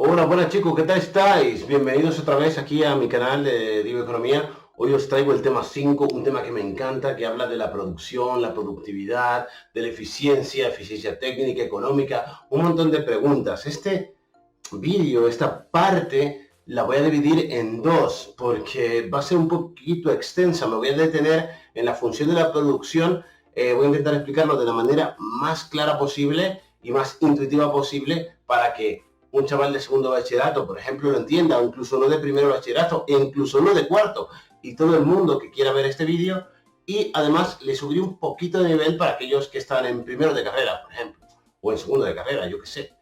Hola, buenas chicos, ¿qué tal estáis? Bienvenidos otra vez aquí a mi canal de Digo Economía. Hoy os traigo el tema 5, un tema que me encanta, que habla de la producción, la productividad, de la eficiencia técnica, económica, un montón de preguntas. Este vídeo, esta parte, la voy a dividir en dos, porque va a ser un poquito extensa. Me voy a detener en la función de la producción. Voy a intentar explicarlo de la manera más clara posible y más intuitiva posible para que un chaval de segundo bachillerato, por ejemplo, lo entienda, o incluso uno de primero bachillerato, e incluso uno de cuarto, y todo el mundo que quiera ver este vídeo. Y además le subiré un poquito de nivel para aquellos que están en primero de carrera, por ejemplo, o en segundo de carrera, yo qué sé.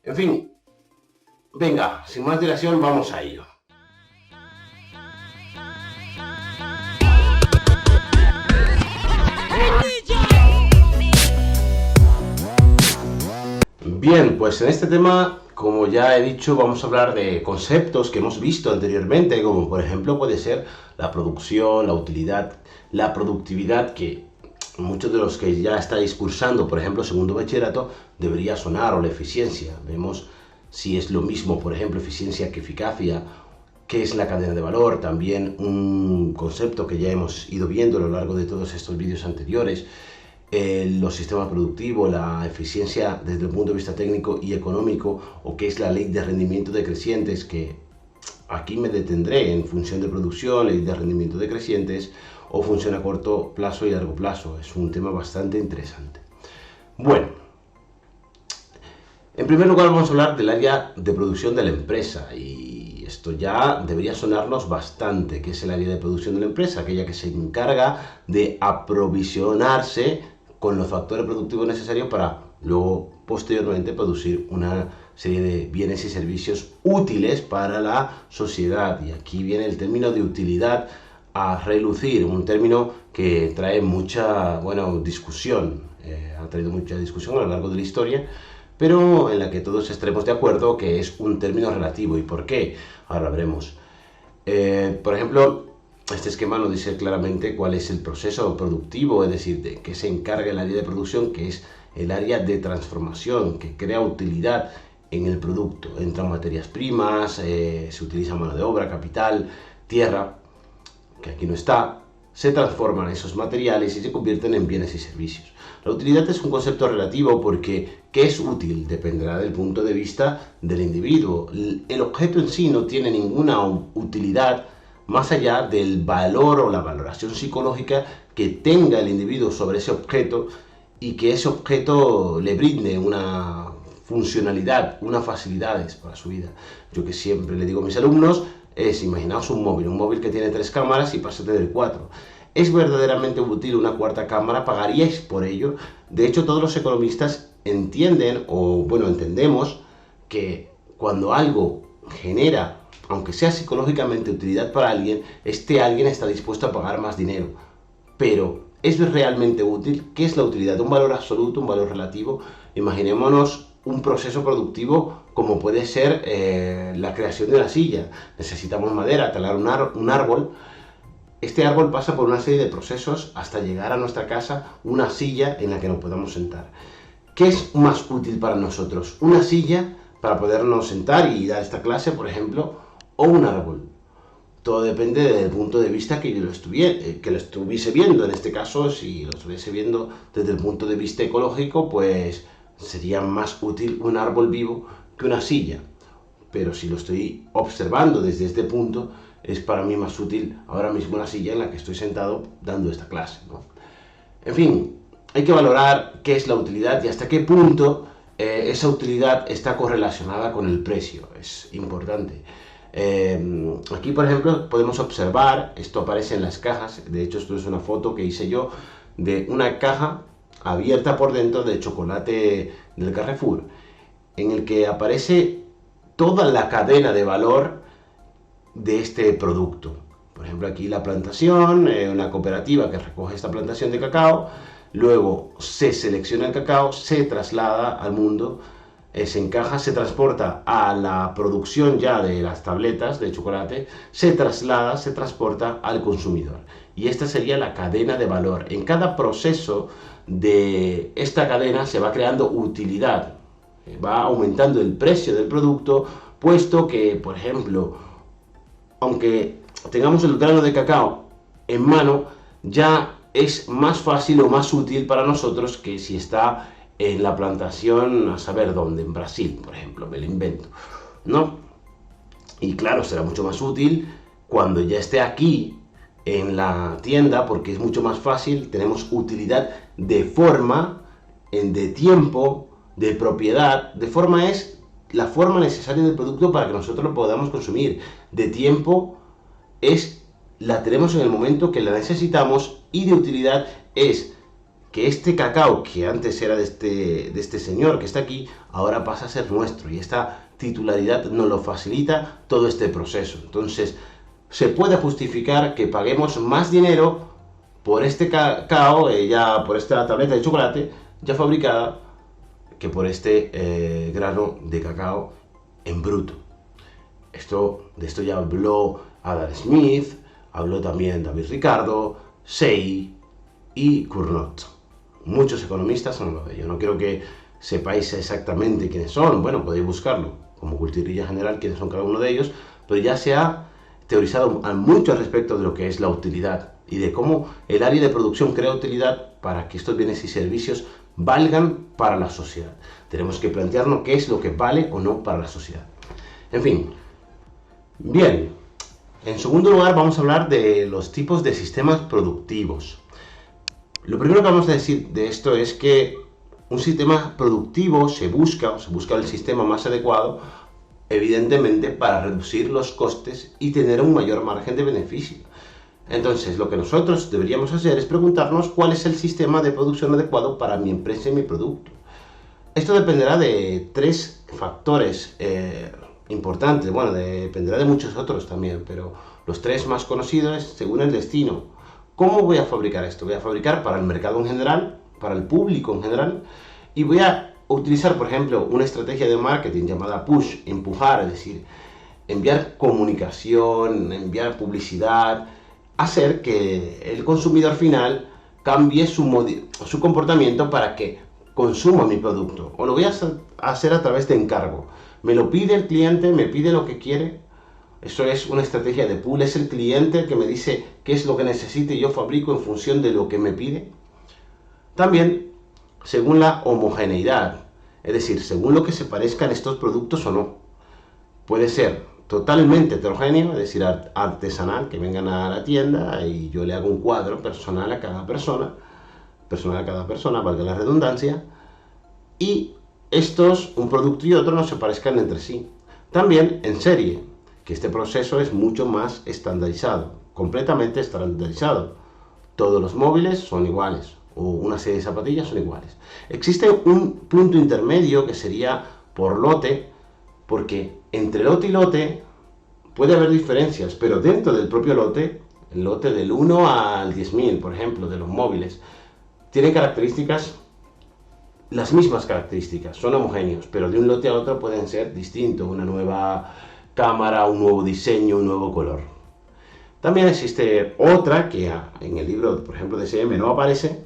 En fin, venga, sin más dilación, vamos a ello. Bien, pues en este tema, como ya he dicho, vamos a hablar de conceptos que hemos visto anteriormente, como por ejemplo puede ser la producción, la utilidad, la productividad, que muchos de los que ya estáis cursando, por ejemplo, segundo bachillerato, debería sonar, o la eficiencia. Vemos si es lo mismo, por ejemplo, eficiencia que eficacia, qué es la cadena de valor, también un concepto que ya hemos ido viendo a lo largo de todos estos vídeos anteriores. Los sistemas productivos, la eficiencia desde el punto de vista técnico y económico, o qué es la ley de rendimiento decrecientes, que aquí me detendré en función de producción, ley de rendimiento decrecientes, o función a corto plazo y largo plazo. Es un tema bastante interesante. Bueno, en primer lugar vamos a hablar del área de producción de la empresa, y esto ya debería sonarnos bastante, que es el área de producción de la empresa, aquella que se encarga de aprovisionarse con los factores productivos necesarios para luego posteriormente producir una serie de bienes y servicios útiles para la sociedad. Y aquí viene el término de utilidad a relucir, un término que trae mucha, discusión, ha traído mucha discusión a lo largo de la historia, pero en la que todos estaremos de acuerdo que es un término relativo. ¿Y por qué? Ahora veremos. Por ejemplo, este esquema nos dice claramente cuál es el proceso productivo, es decir, de qué se encarga el área de producción, que es el área de transformación, que crea utilidad en el producto. Entran materias primas, se utiliza mano de obra, capital, tierra, que aquí no está, se transforman esos materiales y se convierten en bienes y servicios. La utilidad es un concepto relativo porque ¿qué es útil? Dependerá del punto de vista del individuo. El objeto en sí no tiene ninguna utilidad más allá del valor o la valoración psicológica que tenga el individuo sobre ese objeto, y que ese objeto le brinde una funcionalidad, unas facilidades para su vida. Yo que siempre le digo a mis alumnos es, imaginaos un móvil que tiene 3 cámaras y pasa a tener 4. ¿Es verdaderamente útil una cuarta cámara? ¿Pagaríais por ello? De hecho, todos los economistas entienden, entendemos que cuando algo genera, aunque sea psicológicamente, utilidad para alguien, este alguien está dispuesto a pagar más dinero. Pero, ¿es realmente útil? ¿Qué es la utilidad? ¿Un valor absoluto, un valor relativo? Imaginémonos un proceso productivo como puede ser la creación de una silla. Necesitamos madera, talar un árbol. Este árbol pasa por una serie de procesos hasta llegar a nuestra casa una silla en la que nos podamos sentar. ¿Qué es más útil para nosotros? ¿Una silla para podernos sentar y dar esta clase, por ejemplo, o un árbol? Todo depende del punto de vista que lo estuviese viendo. En este caso, si lo estuviese viendo desde el punto de vista ecológico, pues sería más útil un árbol vivo que una silla. Pero si lo estoy observando desde este punto, es para mí más útil ahora mismo una silla en la que estoy sentado dando esta clase, ¿no? En fin, hay que valorar qué es la utilidad y hasta qué punto esa utilidad está correlacionada con el precio. Es importante. Aquí, por ejemplo, podemos observar, esto aparece en las cajas, de hecho esto es una foto que hice yo de una caja abierta por dentro de chocolate del Carrefour, en el que aparece toda la cadena de valor de este producto. Por ejemplo, aquí la plantación, una cooperativa que recoge esta plantación de cacao, luego se selecciona el cacao, se traslada al mundo, se encaja, se transporta a la producción ya de las tabletas de chocolate, se traslada, se transporta al consumidor. Y esta sería la cadena de valor. En cada proceso de esta cadena se va creando utilidad, va aumentando el precio del producto puesto que, por ejemplo, aunque tengamos el grano de cacao en mano, ya es más fácil o más útil para nosotros que si está en la plantación, a saber dónde, en Brasil, por ejemplo, me lo invento, ¿no? Y claro, será mucho más útil cuando ya esté aquí en la tienda, porque es mucho más fácil, tenemos utilidad de forma, de tiempo, de propiedad. De forma es la forma necesaria del producto para que nosotros lo podamos consumir. De tiempo es la tenemos en el momento que la necesitamos, y de utilidad es que este cacao, que antes era de este señor que está aquí, ahora pasa a ser nuestro, y esta titularidad nos lo facilita todo este proceso. Entonces, se puede justificar que paguemos más dinero por este cacao, por esta tableta de chocolate ya fabricada, que por este grano de cacao en bruto. De esto ya habló Adam Smith, habló también David Ricardo, Say y Cournot. Muchos economistas han hablado de ello. No quiero que sepáis exactamente quiénes son. Bueno, podéis buscarlo como culturilla general quiénes son cada uno de ellos, pero ya se ha teorizado mucho al respecto de lo que es la utilidad y de cómo el área de producción crea utilidad para que estos bienes y servicios valgan para la sociedad. Tenemos que plantearnos qué es lo que vale o no para la sociedad. En fin, bien. En segundo lugar, vamos a hablar de los tipos de sistemas productivos. Lo primero que vamos a decir de esto es que un sistema productivo se busca el sistema más adecuado, evidentemente, para reducir los costes y tener un mayor margen de beneficio. Entonces, lo que nosotros deberíamos hacer es preguntarnos cuál es el sistema de producción adecuado para mi empresa y mi producto. Esto dependerá de tres factores importantes. Bueno, dependerá de muchos otros también, pero los tres más conocidos es según el destino. ¿Cómo voy a fabricar esto? Voy a fabricar para el mercado en general, para el público en general, y voy a utilizar, por ejemplo, una estrategia de marketing llamada push, empujar, es decir, enviar comunicación, enviar publicidad, hacer que el consumidor final cambie su comportamiento para que consuma mi producto. O lo voy a hacer a través de encargo. Me lo pide el cliente, me pide lo que quiere. Eso es una estrategia de pull. Es el cliente el que me dice qué es lo que necesita y yo fabrico en función de lo que me pide. También, según la homogeneidad, es decir, según lo que se parezcan estos productos o no. Puede ser totalmente heterogéneo, es decir, artesanal, que vengan a la tienda y yo le hago un cuadro personal a cada persona, valga la redundancia, y un producto y otro, no se parezcan entre sí. También en serie, que este proceso es mucho más estandarizado, completamente estandarizado. Todos los móviles son iguales, o una serie de zapatillas son iguales. Existe un punto intermedio que sería por lote, porque entre lote y lote puede haber diferencias, pero dentro del propio lote, el lote del 1 al 10.000, por ejemplo, de los móviles, tiene las mismas características, son homogéneos, pero de un lote a otro pueden ser distintos, una nueva cámara, un nuevo diseño, un nuevo color. También existe otra que en el libro, por ejemplo, de SM no aparece,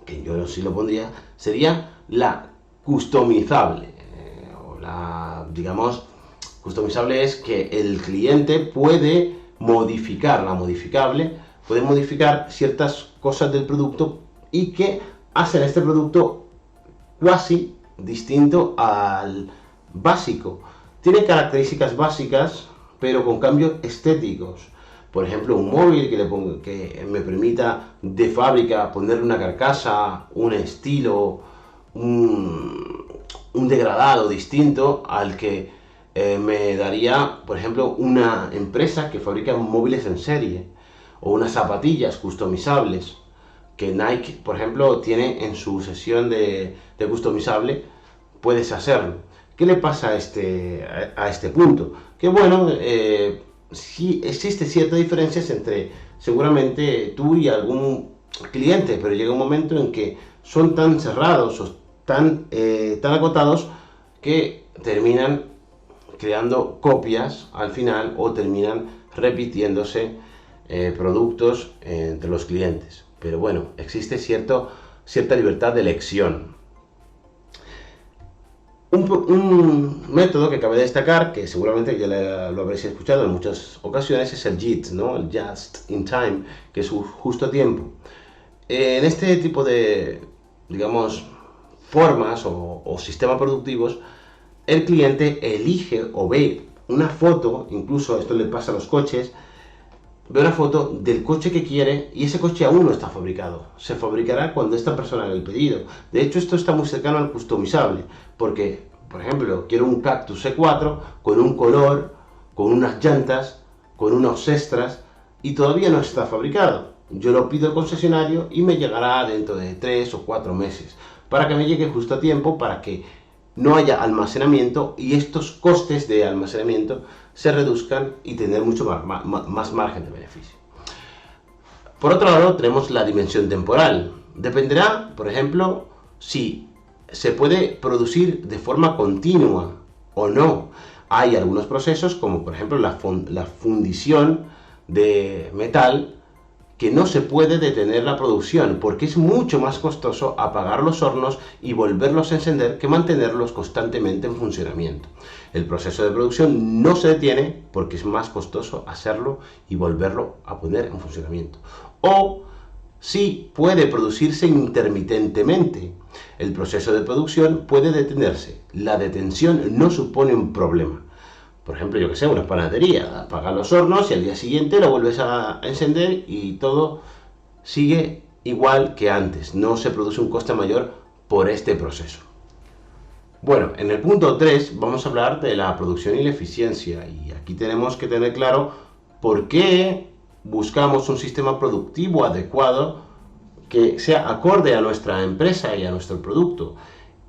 que yo sí lo pondría, sería la customizable. Customizable es que el cliente puede modificar, la modificable, puede modificar ciertas cosas del producto y que hacen este producto casi distinto al básico. Tiene características básicas, pero con cambios estéticos. Por ejemplo, un móvil que me permita de fábrica ponerle una carcasa, un estilo, un degradado distinto al que me daría, por ejemplo, una empresa que fabrica móviles en serie, o unas zapatillas customizables, que Nike, por ejemplo, tiene en su sesión de customizable. Puedes hacerlo. ¿Qué le pasa a este punto? Que bueno, sí existe ciertas diferencias entre seguramente tú y algún cliente, pero llega un momento en que son tan cerrados o tan acotados que terminan creando copias al final o terminan repitiéndose productos entre los clientes. Pero bueno, existe cierta libertad de elección. Un método que cabe destacar, que seguramente ya lo habréis escuchado en muchas ocasiones, es el JIT, ¿no? El Just in Time, que es justo a tiempo. En este tipo de, digamos, formas o sistemas productivos, el cliente elige o ve una foto, incluso esto le pasa a los coches, ve una foto del coche que quiere y ese coche aún no está fabricado. Se fabricará cuando esta persona haga el pedido. De hecho, esto está muy cercano al customizable, porque, por ejemplo, quiero un Cactus C4 con un color, con unas llantas, con unos extras y todavía no está fabricado. Yo lo pido al concesionario y me llegará dentro de 3 o 4 meses, para que me llegue justo a tiempo, para que no haya almacenamiento y estos costes de almacenamiento se reduzcan y tener mucho más margen de beneficio. Por otro lado, tenemos la dimensión temporal. Dependerá, por ejemplo, si se puede producir de forma continua o no. Hay algunos procesos, como por ejemplo la fundición de metal, que no se puede detener la producción porque es mucho más costoso apagar los hornos y volverlos a encender que mantenerlos constantemente en funcionamiento. El proceso de producción no se detiene porque es más costoso hacerlo y volverlo a poner en funcionamiento. O sí puede producirse intermitentemente. El proceso de producción puede detenerse. La detención no supone un problema. Por ejemplo, yo que sé, una panadería, apagas los hornos y al día siguiente lo vuelves a encender y todo sigue igual que antes. No se produce un coste mayor por este proceso. Bueno, en el punto 3 vamos a hablar de la producción y la eficiencia. Y aquí tenemos que tener claro por qué buscamos un sistema productivo adecuado que sea acorde a nuestra empresa y a nuestro producto.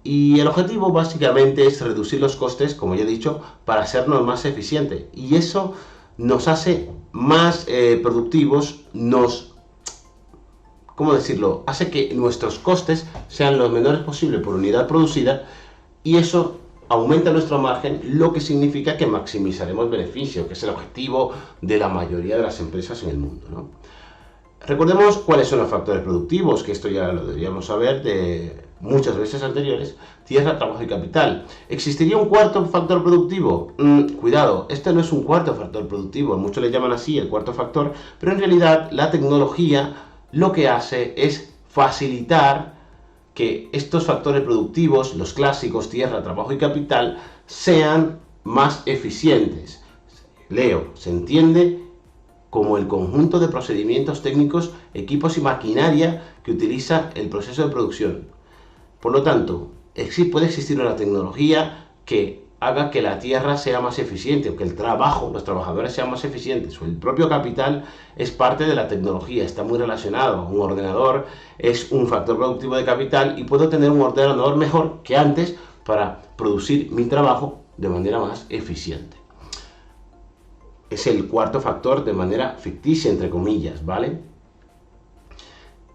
Y el objetivo básicamente es reducir los costes, como ya he dicho, para hacernos más eficientes. Y eso nos hace más productivos, ¿cómo decirlo? Hace que nuestros costes sean los menores posibles por unidad producida y eso aumenta nuestro margen, lo que significa que maximizaremos beneficio, que es el objetivo de la mayoría de las empresas en el mundo, ¿no? Recordemos cuáles son los factores productivos, que esto ya lo deberíamos saber de muchas veces anteriores: tierra, trabajo y capital. ¿Existiría un cuarto factor productivo? Cuidado, este no es un cuarto factor productivo, muchos le llaman así el cuarto factor, pero en realidad la tecnología lo que hace es facilitar que estos factores productivos, los clásicos, tierra, trabajo y capital, sean más eficientes. Leo, se entiende como el conjunto de procedimientos técnicos, equipos y maquinaria que utiliza el proceso de producción. Por lo tanto, puede existir una tecnología que haga que la tierra sea más eficiente, o que el trabajo, los trabajadores sean más eficientes, o el propio capital es parte de la tecnología, está muy relacionado. Un ordenador es un factor productivo de capital y puedo tener un ordenador mejor que antes para producir mi trabajo de manera más eficiente. Es el cuarto factor de manera ficticia, entre comillas, ¿vale?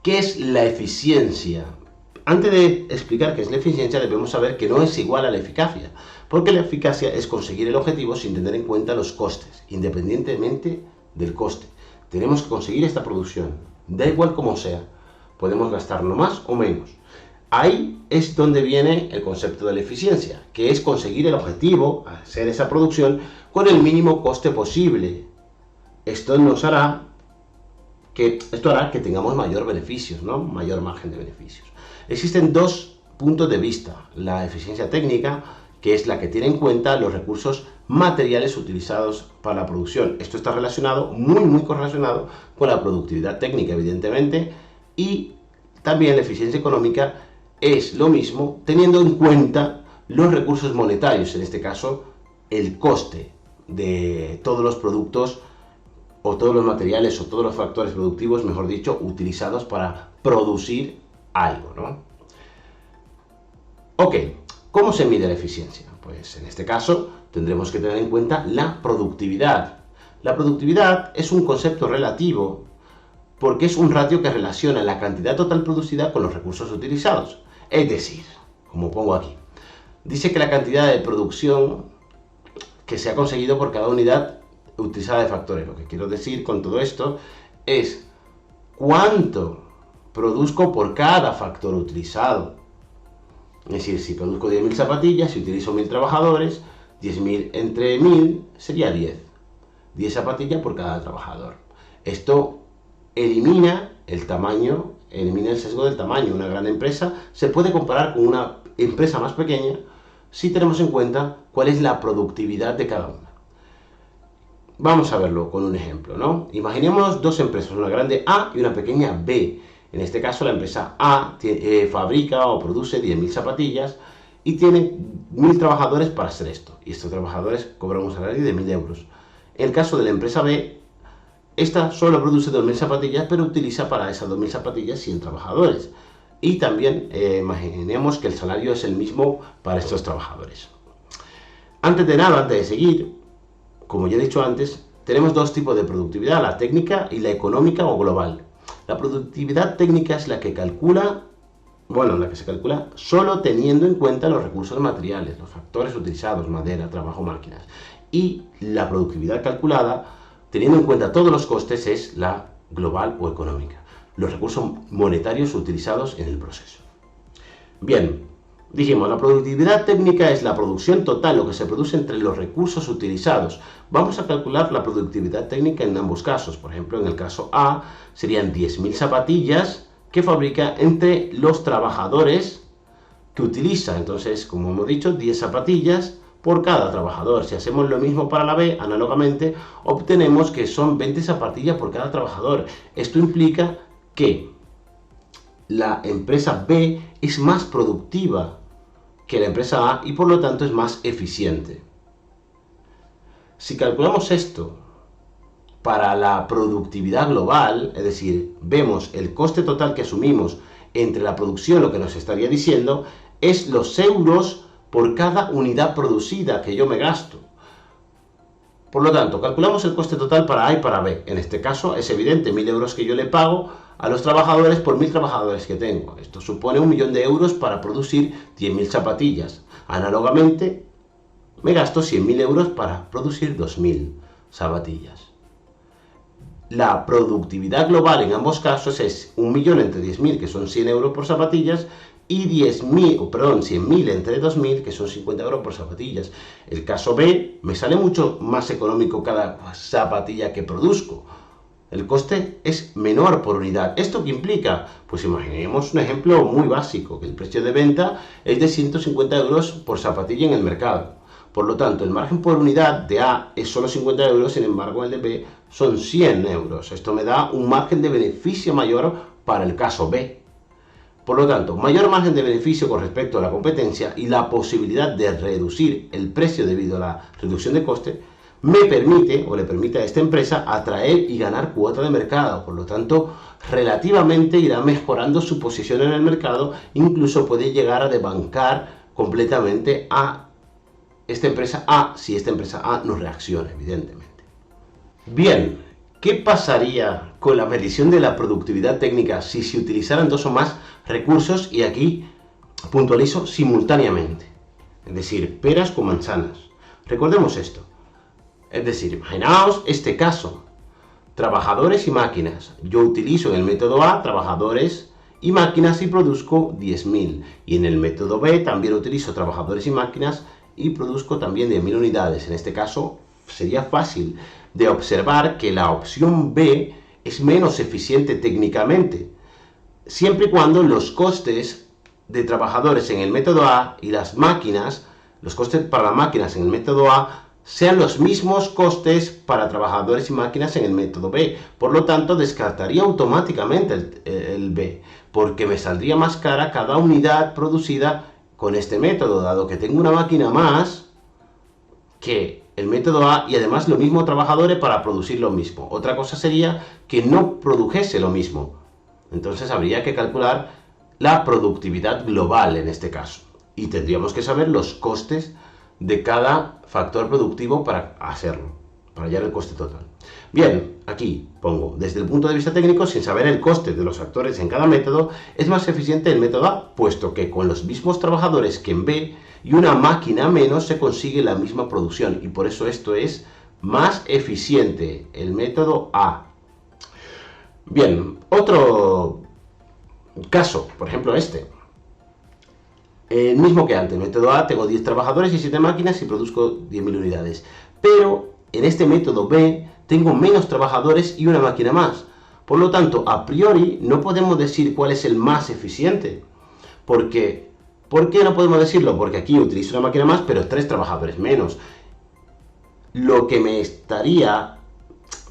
¿Qué es la eficiencia? Antes de explicar qué es la eficiencia, debemos saber que no es igual a la eficacia, porque la eficacia es conseguir el objetivo sin tener en cuenta los costes, independientemente del coste. Tenemos que conseguir esta producción, da igual como sea, podemos gastarlo más o menos. Ahí es donde viene el concepto de la eficiencia, que es conseguir el objetivo, hacer esa producción con el mínimo coste posible. Esto hará que tengamos mayor beneficios, ¿no? Mayor margen de beneficios. Existen dos puntos de vista: la eficiencia técnica, que es la que tiene en cuenta los recursos materiales utilizados para la producción. Esto está relacionado, muy correlacionado con la productividad técnica, evidentemente, y también la eficiencia económica es lo mismo, teniendo en cuenta los recursos monetarios, en este caso el coste de todos los productos o todos los materiales o todos los factores productivos, mejor dicho, utilizados para producir algo, ¿no? Ok, ¿cómo se mide la eficiencia? Pues en este caso tendremos que tener en cuenta la productividad. La productividad es un concepto relativo porque es un ratio que relaciona la cantidad total producida con los recursos utilizados. Es decir, como pongo aquí, dice que la cantidad de producción que se ha conseguido por cada unidad utilizada de factores. Lo que quiero decir con todo esto es cuánto produzco por cada factor utilizado. Es decir, si produzco 10.000 zapatillas y utilizo 1.000 trabajadores, 10.000 entre 1.000 sería 10. 10 zapatillas por cada trabajador. Esto elimina el tamaño, elimina el sesgo del tamaño. Una gran empresa se puede comparar con una empresa más pequeña si tenemos en cuenta cuál es la productividad de cada una. Vamos a verlo con un ejemplo, ¿no? Imaginemos dos empresas, una grande A y una pequeña B. En este caso, la empresa A fabrica o produce 10.000 zapatillas y tiene 1.000 trabajadores para hacer esto. Y estos trabajadores cobran un salario de 1.000 euros. En el caso de la empresa B, esta solo produce 2.000 zapatillas, pero utiliza para esas 2.000 zapatillas 100 trabajadores. Y también imaginemos que el salario es el mismo para estos trabajadores. Antes de nada, antes de seguir, como ya he dicho antes, tenemos dos tipos de productividad, la técnica y la económica o global. La productividad técnica es la que se calcula solo teniendo en cuenta los recursos materiales, los factores utilizados, madera, trabajo, máquinas. Y la productividad calculada, teniendo en cuenta todos los costes, es la global o económica, los recursos monetarios utilizados en el proceso. Bien, dijimos, la productividad técnica es la producción total, lo que se produce entre los recursos utilizados. Vamos a calcular la productividad técnica en ambos casos. Por ejemplo, en el caso A serían 10.000 zapatillas que fabrica entre los trabajadores que utiliza. Entonces, como hemos dicho, 10 zapatillas por cada trabajador. Si hacemos lo mismo para la B, análogamente, obtenemos que son 20 zapatillas por cada trabajador. Esto implica que la empresa B es más productiva que la empresa A y por lo tanto es más eficiente. Si calculamos esto para la productividad global, es decir, vemos el coste total que asumimos entre la producción, lo que nos estaría diciendo es los euros por cada unidad producida que yo me gasto. Por lo tanto, calculamos el coste total para A y para B. En este caso es evidente, 1.000 euros que yo le pago a los trabajadores por 1.000 trabajadores que tengo. Esto supone 1.000.000 de euros para producir 10.000 zapatillas. Análogamente, me gasto 100.000 euros para producir 2.000 zapatillas. La productividad global en ambos casos es 1.000.000 entre 10.000, que son 100 euros por zapatillas, y 100.000 entre 2.000, que son 50 euros por zapatillas. El caso B, me sale mucho más económico cada zapatilla que produzco. El coste es menor por unidad. ¿Esto qué implica? Pues imaginemos un ejemplo muy básico, que el precio de venta es de 150 euros por zapatilla en el mercado. Por lo tanto, el margen por unidad de A es solo 50 euros, sin embargo el de B son 100 euros. Esto me da un margen de beneficio mayor para el caso B. Por lo tanto, mayor margen de beneficio con respecto a la competencia y la posibilidad de reducir el precio debido a la reducción de coste me permite o le permite a esta empresa atraer y ganar cuota de mercado. Por lo tanto, relativamente irá mejorando su posición en el mercado, incluso puede llegar a desbancar completamente a esta empresa A si esta empresa A no reacciona, evidentemente. Bien, ¿qué pasaría con la medición de la productividad técnica si se utilizaran dos o más recursos? Y aquí puntualizo simultáneamente, es decir, peras con manzanas. Recordemos esto, es decir, imaginaos este caso, trabajadores y máquinas. Yo utilizo en el método A trabajadores y máquinas y produzco 10.000. Y en el método B también utilizo trabajadores y máquinas y produzco también 10.000 unidades. En este caso sería fácil de observar que la opción B es menos eficiente técnicamente, siempre y cuando los costes de trabajadores en el método A y las máquinas, los costes para las máquinas en el método A, sean los mismos costes para trabajadores y máquinas en el método B. Por lo tanto, descartaría automáticamente el B, porque me saldría más cara cada unidad producida con este método, dado que tengo una máquina más que el método A y además los mismos trabajadores para producir lo mismo. Otra cosa sería que no produjese lo mismo. Entonces habría que calcular la productividad global en este caso. Y tendríamos que saber los costes de cada factor productivo para hacerlo, para hallar el coste total. Bien, aquí pongo, desde el punto de vista técnico, sin saber el coste de los factores en cada método, es más eficiente el método A, puesto que con los mismos trabajadores que en B y una máquina menos se consigue la misma producción, y por eso esto es más eficiente, el método A. Bien, otro caso, por ejemplo este. el mismo que antes. Método A, tengo 10 trabajadores y 7 máquinas y produzco 10.000 unidades. Pero en este método B, tengo menos trabajadores y una máquina más. Por lo tanto, a priori, no podemos decir cuál es el más eficiente. ¿Por qué no podemos decirlo? Porque aquí utilizo una máquina más, pero 3 trabajadores menos. Lo que me estaría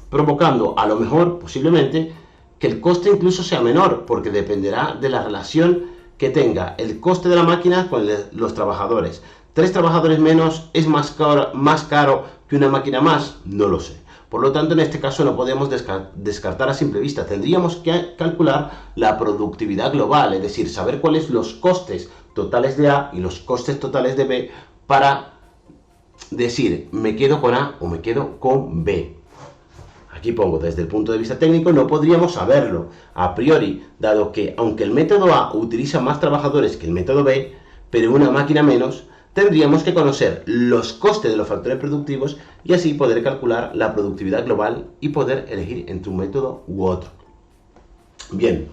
provocando, a lo mejor, posiblemente, que el coste incluso sea menor, porque dependerá de la relación que tenga el coste de la máquina con los trabajadores. 3 trabajadores menos es más caro que una máquina más, no lo sé. Por lo tanto, en este caso no podemos descartar a simple vista. Tendríamos que calcular la productividad global, es decir, saber cuáles son los costes totales de A y los costes totales de B para decir, me quedo con A o me quedo con B. Aquí pongo, desde el punto de vista técnico, no podríamos saberlo a priori, dado que, aunque el método A utiliza más trabajadores que el método B, pero una máquina menos, tendríamos que conocer los costes de los factores productivos y así poder calcular la productividad global y poder elegir entre un método u otro. Bien,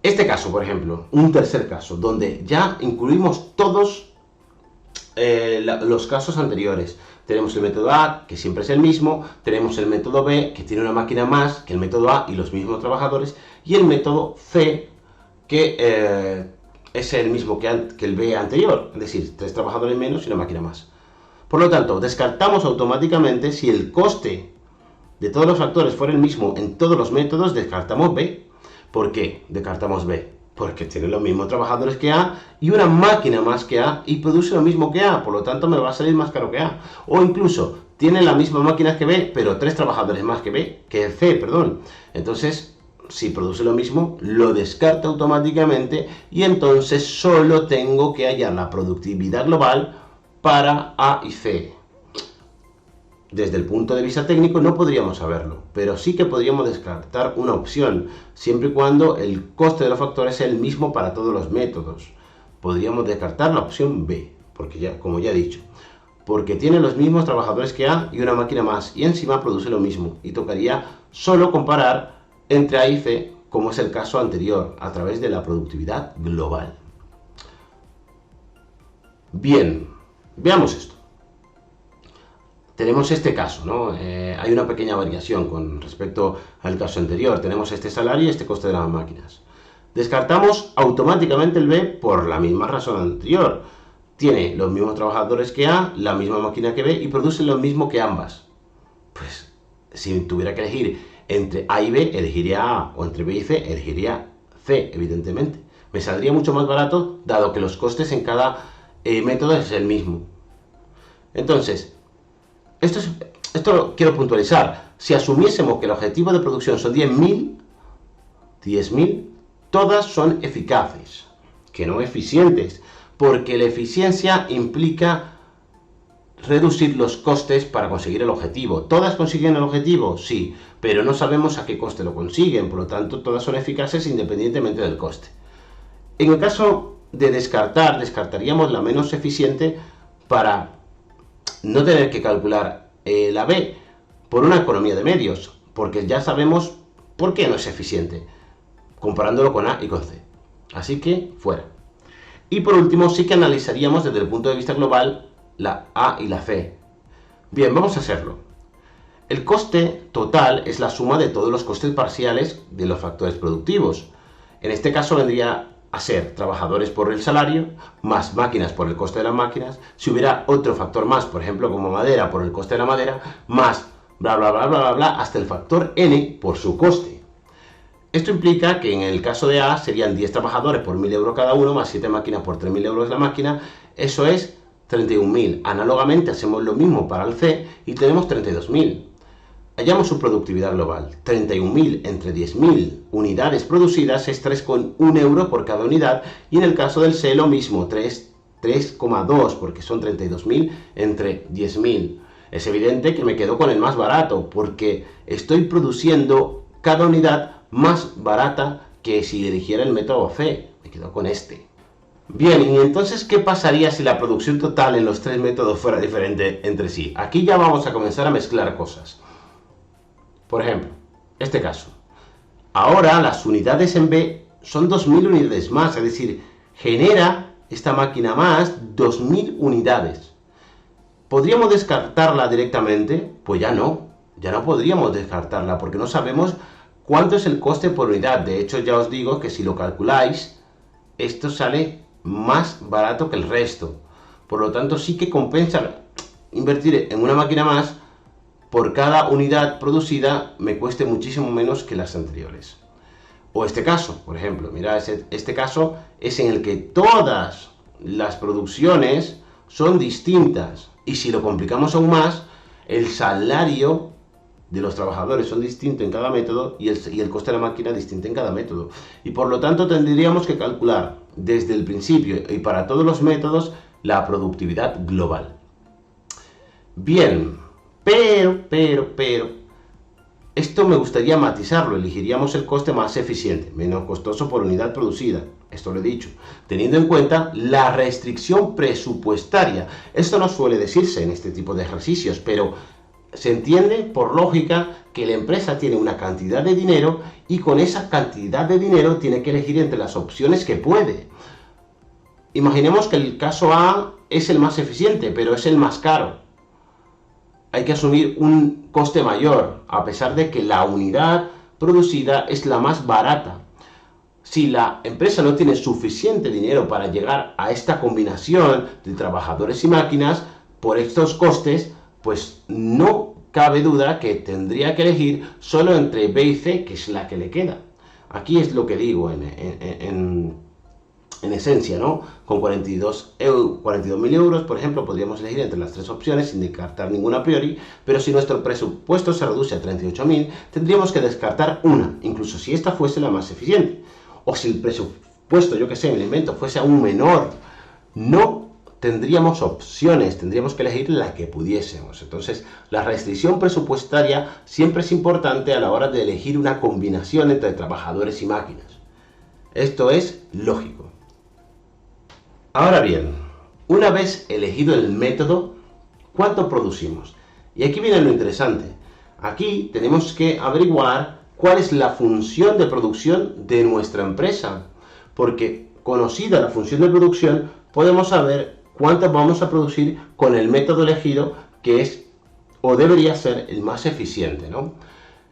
este caso, por ejemplo, un tercer caso, donde ya incluimos todos los casos anteriores. Tenemos el método A, que siempre es el mismo, tenemos el método B, que tiene una máquina más que el método A y los mismos trabajadores, y el método C, que es el mismo que el B anterior, es decir, 3 trabajadores menos y una máquina más. Por lo tanto, descartamos automáticamente si el coste de todos los factores fuera el mismo en todos los métodos, descartamos B. ¿Por qué descartamos B? Porque tiene los mismos trabajadores que A y una máquina más que A y produce lo mismo que A, por lo tanto me va a salir más caro que A. O incluso, tiene la misma máquina que B, pero 3 trabajadores más que C, perdón. Entonces, si produce lo mismo, lo descarta automáticamente y entonces solo tengo que hallar la productividad global para A y C. Desde el punto de vista técnico no podríamos saberlo, pero sí que podríamos descartar una opción, siempre y cuando el coste de los factores sea el mismo para todos los métodos. Podríamos descartar la opción B, porque ya, como ya he dicho, porque tiene los mismos trabajadores que A y una máquina más, y encima produce lo mismo, y tocaría solo comparar entre A y C, como es el caso anterior, a través de la productividad global. Bien, veamos esto. Tenemos este caso, ¿no? Hay una pequeña variación con respecto al caso anterior. Tenemos este salario y este coste de las máquinas. Descartamos automáticamente el B por la misma razón anterior. Tiene los mismos trabajadores que A, la misma máquina que B y produce lo mismo que ambas. Pues, si tuviera que elegir entre A y B, elegiría A, o entre B y C, elegiría C, evidentemente. Me saldría mucho más barato, dado que los costes en cada método es el mismo. Entonces, esto lo quiero puntualizar. Si asumiésemos que el objetivo de producción son 10.000, todas son eficaces, que no eficientes, porque la eficiencia implica reducir los costes para conseguir el objetivo. ¿Todas consiguen el objetivo? Sí, pero no sabemos a qué coste lo consiguen, por lo tanto todas son eficaces independientemente del coste. En el caso de descartaríamos la menos eficiente para no tener que calcular la B por una economía de medios, porque ya sabemos por qué no es eficiente, comparándolo con A y con C. Así que, fuera. Y por último, sí que analizaríamos desde el punto de vista global la A y la C. Bien, vamos a hacerlo. El coste total es la suma de todos los costes parciales de los factores productivos. En este caso vendría a ser trabajadores por el salario, más máquinas por el coste de las máquinas. Si hubiera otro factor más, por ejemplo, como madera por el coste de la madera, más bla bla bla bla bla bla, hasta el factor N por su coste. Esto implica que en el caso de A serían 10 trabajadores por 1.000 euros cada uno, más 7 máquinas por 3.000 euros la máquina, eso es 31.000. Análogamente hacemos lo mismo para el C y tenemos 32.000. Hallamos su productividad global. 31.000 entre 10.000 unidades producidas es 3,1 euros por cada unidad, y en el caso del C lo mismo, 3,2 porque son 32.000 entre 10.000. Es evidente que me quedo con el más barato porque estoy produciendo cada unidad más barata que si eligiera el método C. Me quedo con este. Bien, y entonces, ¿qué pasaría si la producción total en los 3 métodos fuera diferente entre sí? Aquí ya vamos a comenzar a mezclar cosas. Por ejemplo, este caso. Ahora las unidades en B son 2.000 unidades más, es decir, genera esta máquina más 2000 unidades. ¿Podríamos descartarla directamente? Pues ya no podríamos descartarla porque no sabemos cuánto es el coste por unidad. De hecho, ya os digo que si lo calculáis, esto sale más barato que el resto. Por lo tanto, sí que compensa invertir en una máquina más por cada unidad producida me cueste muchísimo menos que las anteriores. O este caso, por ejemplo, mirad, este caso es en el que todas las producciones son distintas. Y si lo complicamos aún más, el salario de los trabajadores son distintos en cada método y el coste de la máquina distinto en cada método. Y por lo tanto tendríamos que calcular desde el principio y para todos los métodos la productividad global. Bien, pero, esto me gustaría matizarlo. Elegiríamos el coste más eficiente, menos costoso por unidad producida. Esto lo he dicho, teniendo en cuenta la restricción presupuestaria. Esto no suele decirse en este tipo de ejercicios, pero se entiende por lógica que la empresa tiene una cantidad de dinero y con esa cantidad de dinero tiene que elegir entre las opciones que puede. Imaginemos que el caso A es el más eficiente, pero es el más caro. Hay que asumir un coste mayor, a pesar de que la unidad producida es la más barata. Si la empresa no tiene suficiente dinero para llegar a esta combinación de trabajadores y máquinas, por estos costes, pues no cabe duda que tendría que elegir solo entre B y C, que es la que le queda. Aquí es lo que digo en esencia, ¿no? Con 42.000 euros, por ejemplo, podríamos elegir entre las tres opciones sin descartar ninguna a priori, pero si nuestro presupuesto se reduce a 38.000, tendríamos que descartar una, incluso si esta fuese la más eficiente. O si el presupuesto, yo que sé, me lo invento, fuese aún menor, no tendríamos opciones, tendríamos que elegir la que pudiésemos. Entonces, la restricción presupuestaria siempre es importante a la hora de elegir una combinación entre trabajadores y máquinas. Esto es lógico. Ahora bien, una vez elegido el método, ¿cuánto producimos? Y aquí viene lo interesante. Aquí tenemos que averiguar cuál es la función de producción de nuestra empresa. Porque conocida la función de producción, podemos saber cuánto vamos a producir con el método elegido, que es o debería ser el más eficiente, ¿no?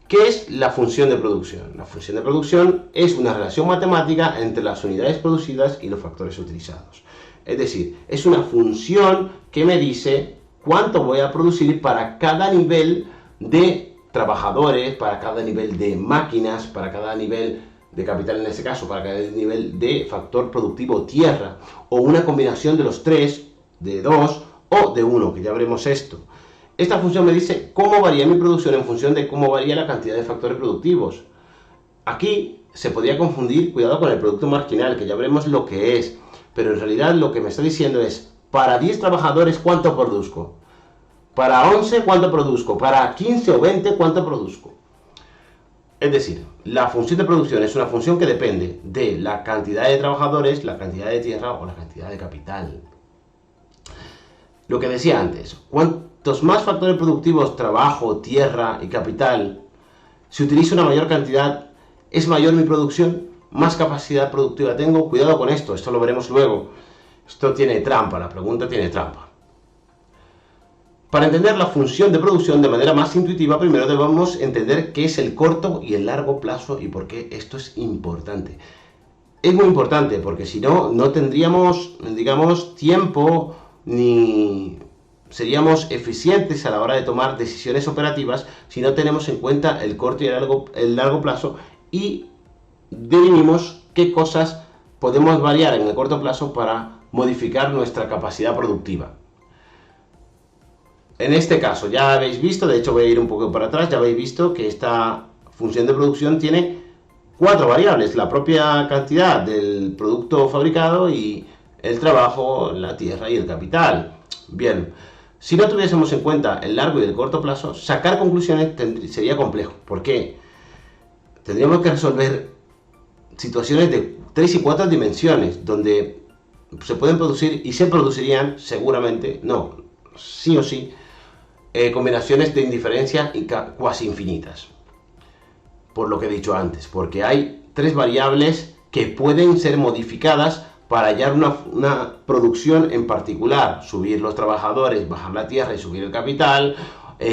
¿Qué es la función de producción? La función de producción es una relación matemática entre las unidades producidas y los factores utilizados. Es decir, es una función que me dice cuánto voy a producir para cada nivel de trabajadores, para cada nivel de máquinas, para cada nivel de capital en este caso, para cada nivel de factor productivo tierra, o una combinación de los tres, de dos o de uno, que ya veremos esto. Esta función me dice cómo varía mi producción en función de cómo varía la cantidad de factores productivos. Aquí se podría confundir, cuidado con el producto marginal, que ya veremos lo que es, pero en realidad lo que me está diciendo es, para 10 trabajadores, ¿cuánto produzco? Para 11, ¿cuánto produzco? Para 15 o 20, ¿cuánto produzco? Es decir, la función de producción es una función que depende de la cantidad de trabajadores, la cantidad de tierra o la cantidad de capital. Lo que decía antes, cuantos más factores productivos, trabajo, tierra y capital, si utilizo una mayor cantidad, es mayor mi producción, más capacidad productiva tengo. Cuidado con esto, esto lo veremos luego. Esto tiene trampa, la pregunta tiene trampa. Para entender la función de producción de manera más intuitiva, primero debemos entender qué es el corto y el largo plazo y por qué esto es importante. Es muy importante porque si no, no tendríamos, digamos, tiempo ni seríamos eficientes a la hora de tomar decisiones operativas si no tenemos en cuenta el corto y el largo plazo y definimos qué cosas podemos variar en el corto plazo para modificar nuestra capacidad productiva. En este caso ya habéis visto, de hecho voy a ir un poco para atrás, ya habéis visto que esta función de producción tiene 4 variables, la propia cantidad del producto fabricado y el trabajo, la tierra y el capital. Bien, si no tuviésemos en cuenta el largo y el corto plazo, sacar conclusiones sería complejo. ¿Por qué? Tendríamos que resolver situaciones de 3 y 4 dimensiones, donde se pueden producir y se producirían seguramente, no, sí o sí, combinaciones de indiferencia y cuasi infinitas. Por lo que he dicho antes, porque hay 3 variables que pueden ser modificadas para hallar una producción en particular, subir los trabajadores, bajar la tierra y subir el capital,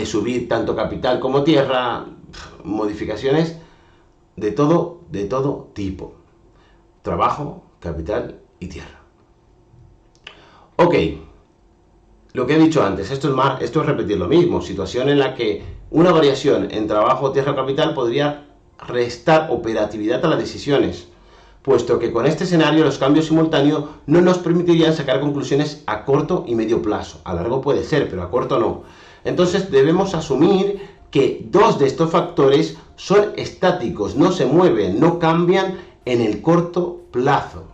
subir tanto capital como tierra, modificaciones de todo tipo. Trabajo, capital y tierra. Ok, lo que he dicho antes, esto es repetir lo mismo, situación en la que una variación en trabajo, tierra o capital podría restar operatividad a las decisiones, puesto que con este escenario los cambios simultáneos no nos permitirían sacar conclusiones a corto y medio plazo. A largo puede ser, pero a corto no. Entonces debemos asumir que dos de estos factores son estáticos, no se mueven, no cambian en el corto plazo.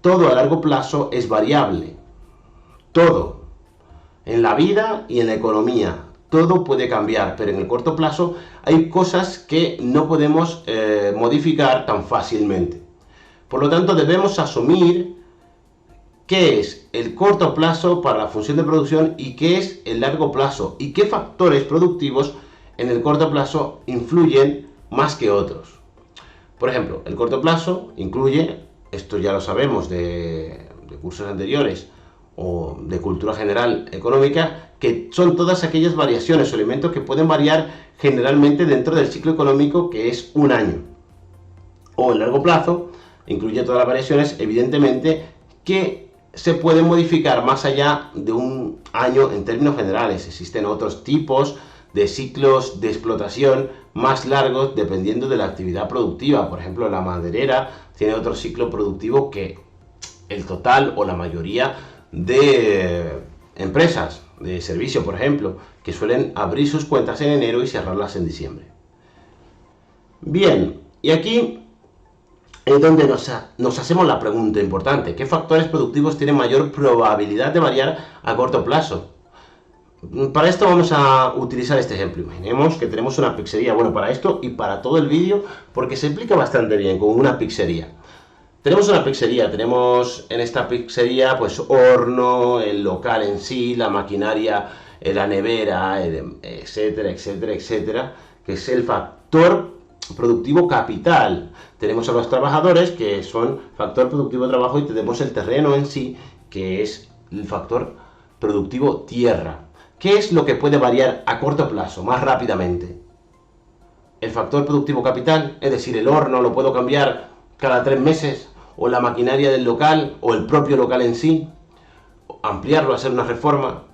Todo a largo plazo es variable. Todo. En la vida y en la economía. Todo puede cambiar, pero en el corto plazo hay cosas que no podemos modificar tan fácilmente. Por lo tanto, debemos asumir qué es el corto plazo para la función de producción y qué es el largo plazo y qué factores productivos en el corto plazo influyen más que otros. Por ejemplo, el corto plazo incluye, esto ya lo sabemos de cursos anteriores o de cultura general económica, que son todas aquellas variaciones o elementos que pueden variar generalmente dentro del ciclo económico, que es un año. O el largo plazo incluye todas las variaciones, evidentemente, que se pueden modificar más allá de un año en términos generales. Existen otros tipos de ciclos de explotación más largos dependiendo de la actividad productiva. Por ejemplo, la maderera tiene otro ciclo productivo que el total o la mayoría de empresas de servicio, por ejemplo, que suelen abrir sus cuentas en enero y cerrarlas en diciembre. Bien, y aquí es donde nos hacemos la pregunta importante: ¿qué factores productivos tienen mayor probabilidad de variar a corto plazo? Para esto vamos a utilizar este ejemplo. Imaginemos que tenemos una pizzería. Bueno, para esto y para todo el vídeo, porque se explica bastante bien con una pizzería. Tenemos una pizzería, tenemos en esta pizzería pues horno, el local en sí, la maquinaria, la nevera, etcétera, etcétera, etcétera, que es el factor productivo capital. Tenemos a los trabajadores, que son factor productivo trabajo, y tenemos el terreno en sí, que es el factor productivo tierra. ¿Qué es lo que puede variar a corto plazo, más rápidamente? El factor productivo capital, es decir, el horno lo puedo cambiar cada 3 meses, o la maquinaria del local, o el propio local en sí, ampliarlo, hacer una reforma.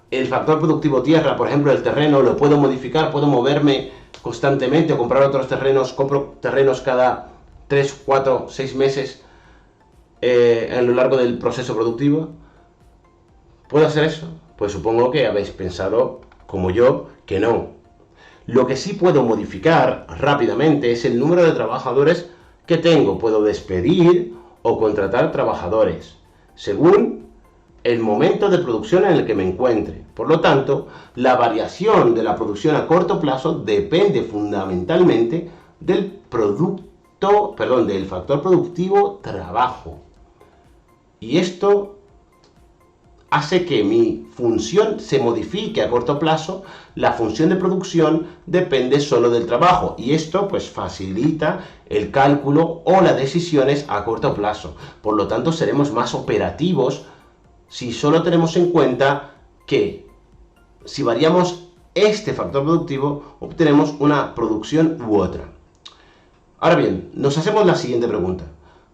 El factor productivo tierra, por ejemplo, el terreno, lo puedo modificar, puedo moverme constantemente o comprar otros terrenos, compro terrenos cada 3, 4, 6 meses a lo largo del proceso productivo. ¿Puedo hacer eso? Pues supongo que habéis pensado, como yo, que no. Lo que sí puedo modificar rápidamente es el número de trabajadores que tengo. Puedo despedir o contratar trabajadores, según el momento de producción en el que me encuentre. Por lo tanto, la variación de la producción a corto plazo depende fundamentalmente del factor productivo trabajo. Y esto hace que mi función se modifique a corto plazo. La función de producción depende solo del trabajo, y esto pues facilita el cálculo o las decisiones a corto plazo. Por lo tanto, seremos más operativos si solo tenemos en cuenta que si variamos este factor productivo, obtenemos una producción u otra. Ahora bien, nos hacemos la siguiente pregunta: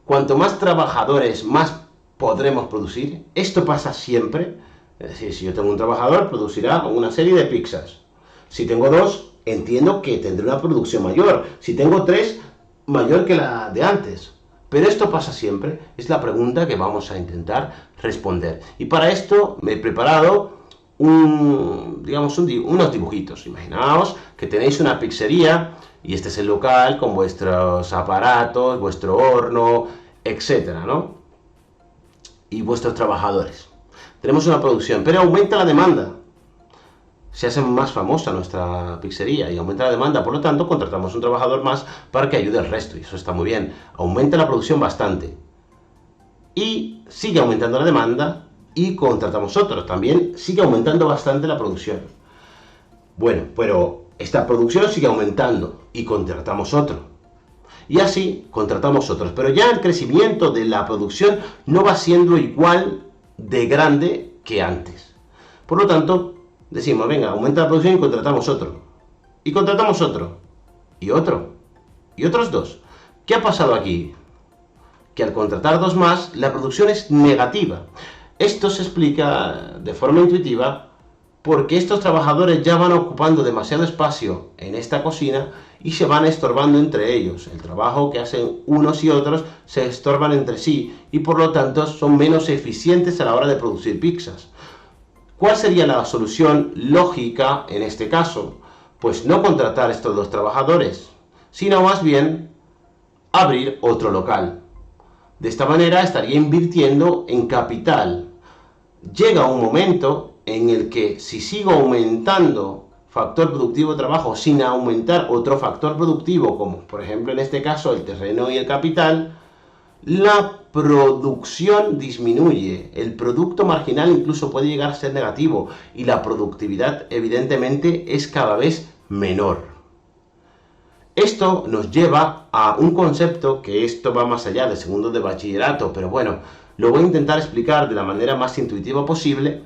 ¿cuanto más trabajadores, más podremos producir? ¿Esto pasa siempre? Es decir, si yo tengo un trabajador, producirá una serie de pizzas. Si tengo 2, entiendo que tendré una producción mayor. Si tengo 3, mayor que la de antes. ¿Pero esto pasa siempre? Es la pregunta que vamos a intentar responder. Y para esto me he preparado unos dibujitos. Imaginaos que tenéis una pizzería y este es el local con vuestros aparatos, vuestro horno, etcétera, ¿no? Y vuestros trabajadores. Tenemos una producción, pero aumenta la demanda. Se hace más famosa nuestra pizzería y aumenta la demanda, por lo tanto contratamos un trabajador más para que ayude al resto, y eso está muy bien. Aumenta la producción bastante. Y sigue aumentando la demanda y contratamos otro. También sigue aumentando bastante la producción. Bueno, pero esta producción sigue aumentando y contratamos otro. y así contratamos otros. Pero ya el crecimiento de la producción no va siendo igual de grande que antes. Por lo tanto, decimos, venga, aumenta la producción y contratamos otro. Y contratamos otro. Y otro. Y otros dos. ¿Qué ha pasado aquí? Que al contratar dos más, la producción es negativa. Esto se explica de forma intuitiva porque estos trabajadores ya van ocupando demasiado espacio en esta cocina y se van estorbando entre ellos. El trabajo que hacen unos y otros se estorban entre sí y por lo tanto son menos eficientes a la hora de producir pizzas. ¿Cuál sería la solución lógica en este caso? Pues no contratar estos dos trabajadores, sino más bien abrir otro local. De esta manera estaría invirtiendo en capital. Llega un momento en el que si sigo aumentando factor productivo de trabajo sin aumentar otro factor productivo, como por ejemplo en este caso el terreno y el capital, la producción disminuye, el producto marginal incluso puede llegar a ser negativo y la productividad evidentemente es cada vez menor. Esto nos lleva a un concepto que esto va más allá de segundo de bachillerato, pero bueno, lo voy a intentar explicar de la manera más intuitiva posible.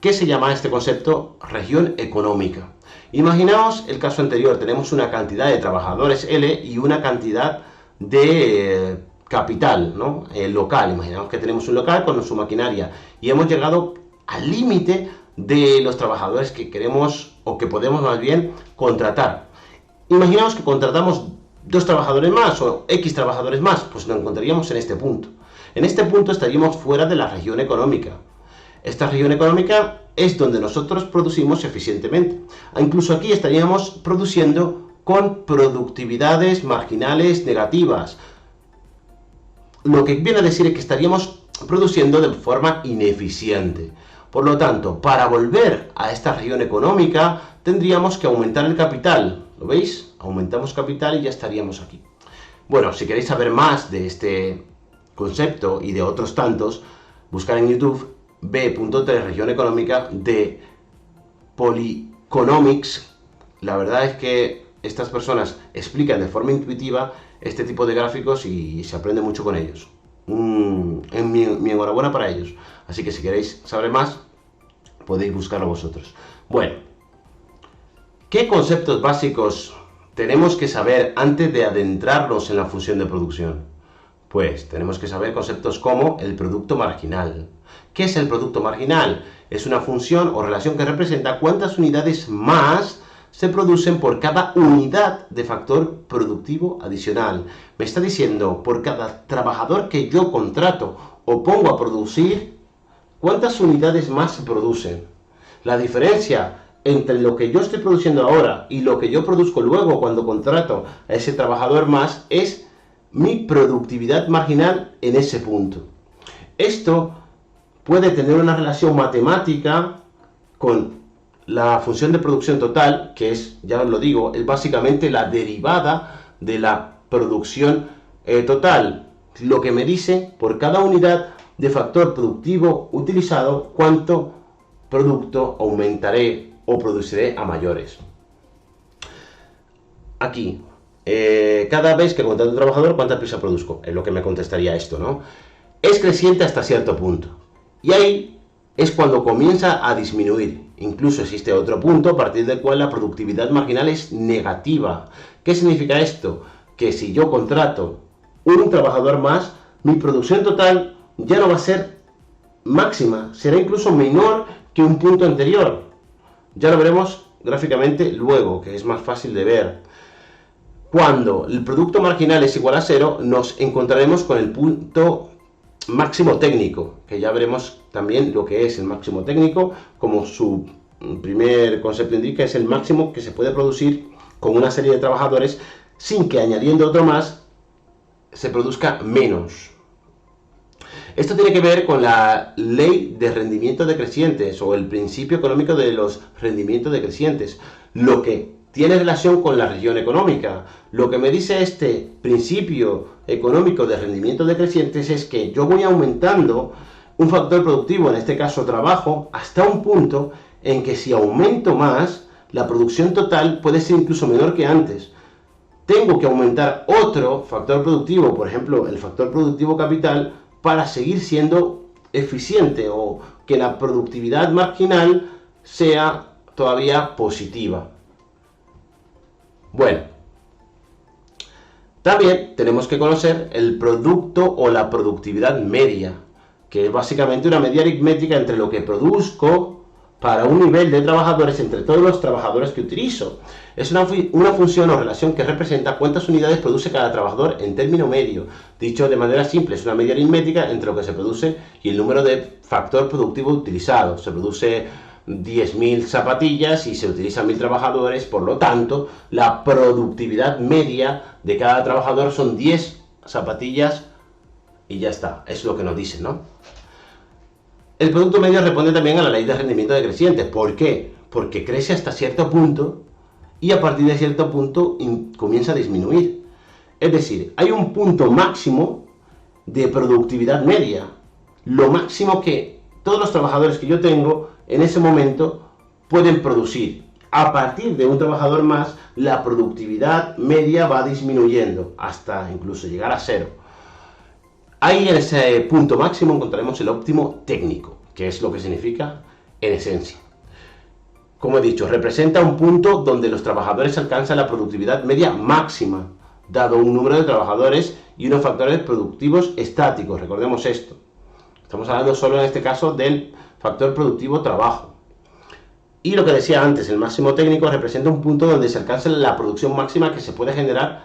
¿Qué se llama este concepto? Región económica. Imaginaos el caso anterior, tenemos una cantidad de trabajadores L y una cantidad de capital, ¿no? Local. Imaginamos que tenemos un local con su maquinaria y hemos llegado al límite de los trabajadores que queremos o que podemos más bien contratar. Imaginamos que contratamos 2 trabajadores más o X trabajadores más, pues nos encontraríamos en este punto. En este punto estaríamos fuera de la región económica. Esta región económica es donde nosotros producimos eficientemente. Incluso aquí estaríamos produciendo con productividades marginales negativas. Lo que viene a decir es que estaríamos produciendo de forma ineficiente. Por lo tanto, para volver a esta región económica tendríamos que aumentar el capital. ¿Lo veis? Aumentamos capital y ya estaríamos aquí. Bueno, si queréis saber más de este concepto y de otros tantos, buscar en YouTube B.3 región económica de Polyconomics. La verdad es que estas personas explican de forma intuitiva este tipo de gráficos y se aprende mucho con ellos. Mi enhorabuena para ellos. Así que si queréis saber más, podéis buscarlo vosotros. Bueno, ¿qué conceptos básicos tenemos que saber antes de adentrarnos en la función de producción? Pues tenemos que saber conceptos como el producto marginal. ¿Qué es el producto marginal? Es una función o relación que representa cuántas unidades más se producen por cada unidad de factor productivo adicional. Me está diciendo, por cada trabajador que yo contrato o pongo a producir, ¿cuántas unidades más se producen? La diferencia entre lo que yo estoy produciendo ahora y lo que yo produzco luego cuando contrato a ese trabajador más es mi productividad marginal en ese punto. Esto puede tener una relación matemática con la función de producción total, que es, ya os lo digo, es básicamente la derivada de la producción total. Lo que me dice por cada unidad de factor productivo utilizado, cuánto producto aumentaré o produciré a mayores. Aquí, cada vez que contrato a un trabajador, ¿cuánta pizza produzco? Es lo que me contestaría esto, ¿no? Es creciente hasta cierto punto. Y ahí es cuando comienza a disminuir. Incluso existe otro punto a partir del cual la productividad marginal es negativa. ¿Qué significa esto? Que si yo contrato un trabajador más, mi producción total ya no va a ser máxima, será incluso menor que un punto anterior. Ya lo veremos gráficamente luego, que es más fácil de ver. Cuando el producto marginal es igual a 0, nos encontraremos con el punto máximo técnico, que ya veremos también lo que es el máximo técnico, como su primer concepto indica, es el máximo que se puede producir con una serie de trabajadores sin que añadiendo otro más se produzca menos. Esto tiene que ver con la ley de rendimiento decrecientes o el principio económico de los rendimientos decrecientes, lo que tiene relación con la región económica. Lo que me dice este principio económico de rendimiento decrecientes es que yo voy aumentando un factor productivo, en este caso trabajo, hasta un punto en que si aumento más, la producción total puede ser incluso menor que antes. tengo que aumentar otro factor productivo, por ejemplo, el factor productivo capital, para seguir siendo eficiente o que la productividad marginal sea todavía positiva. Bueno, también tenemos que conocer el producto o la productividad media, que es básicamente una media aritmética entre lo que produzco para un nivel de trabajadores entre todos los trabajadores que utilizo. Es una función o relación que representa cuántas unidades produce cada trabajador en término medio. Dicho de manera simple, es una media aritmética entre lo que se produce y el número de factor productivo utilizado. Se produce 10.000 zapatillas y se utilizan 1.000 trabajadores, por lo tanto, la productividad media de cada trabajador son 10 zapatillas y ya está. Es lo que nos dicen, ¿no? El producto medio responde también a la ley de rendimiento decreciente. ¿Por qué? Porque crece hasta cierto punto y a partir de cierto punto comienza a disminuir. Es decir, hay un punto máximo de productividad media. Lo máximo que todos los trabajadores que yo tengo en ese momento pueden producir. A partir de un trabajador más, la productividad media va disminuyendo hasta incluso llegar a cero. Ahí en ese punto máximo encontraremos el óptimo técnico, que es lo que significa en esencia. Como he dicho, representa un punto donde los trabajadores alcanzan la productividad media máxima, dado un número de trabajadores y unos factores productivos estáticos. Recordemos esto. Estamos hablando solo en este caso del factor productivo trabajo. Y lo que decía antes, el máximo técnico representa un punto donde se alcanza la producción máxima que se puede generar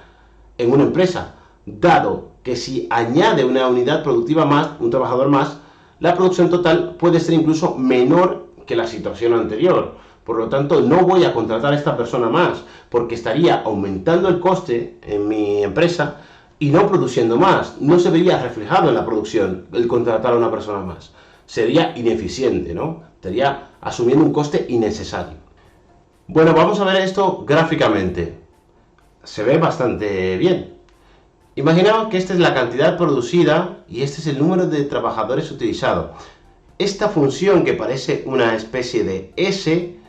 en una empresa, dado que si añade una unidad productiva más, un trabajador más, la producción total puede ser incluso menor que la situación anterior. Por lo tanto, no voy a contratar a esta persona más, porque estaría aumentando el coste en mi empresa y no produciendo más. No se vería reflejado en la producción el contratar a una persona más. Sería ineficiente, ¿no? Estaría asumiendo un coste innecesario. Bueno, vamos a ver esto gráficamente. Se ve bastante bien. Imaginaos que esta es la cantidad producida y este es el número de trabajadores utilizado. Esta función que parece una especie de S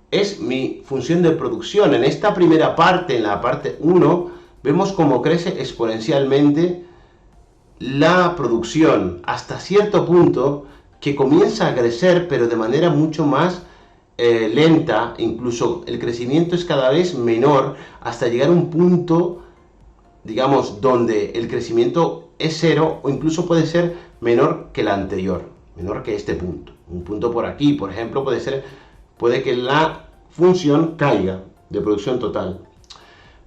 es mi función de producción. En esta primera parte, en la parte 1, vemos cómo crece exponencialmente la producción hasta cierto punto que comienza a crecer, pero de manera mucho más lenta. Incluso el crecimiento es cada vez menor hasta llegar a un punto, digamos, donde el crecimiento es cero o incluso puede ser menor que el anterior, menor que este punto. Un punto por aquí, por ejemplo, puede que la función caiga de producción total.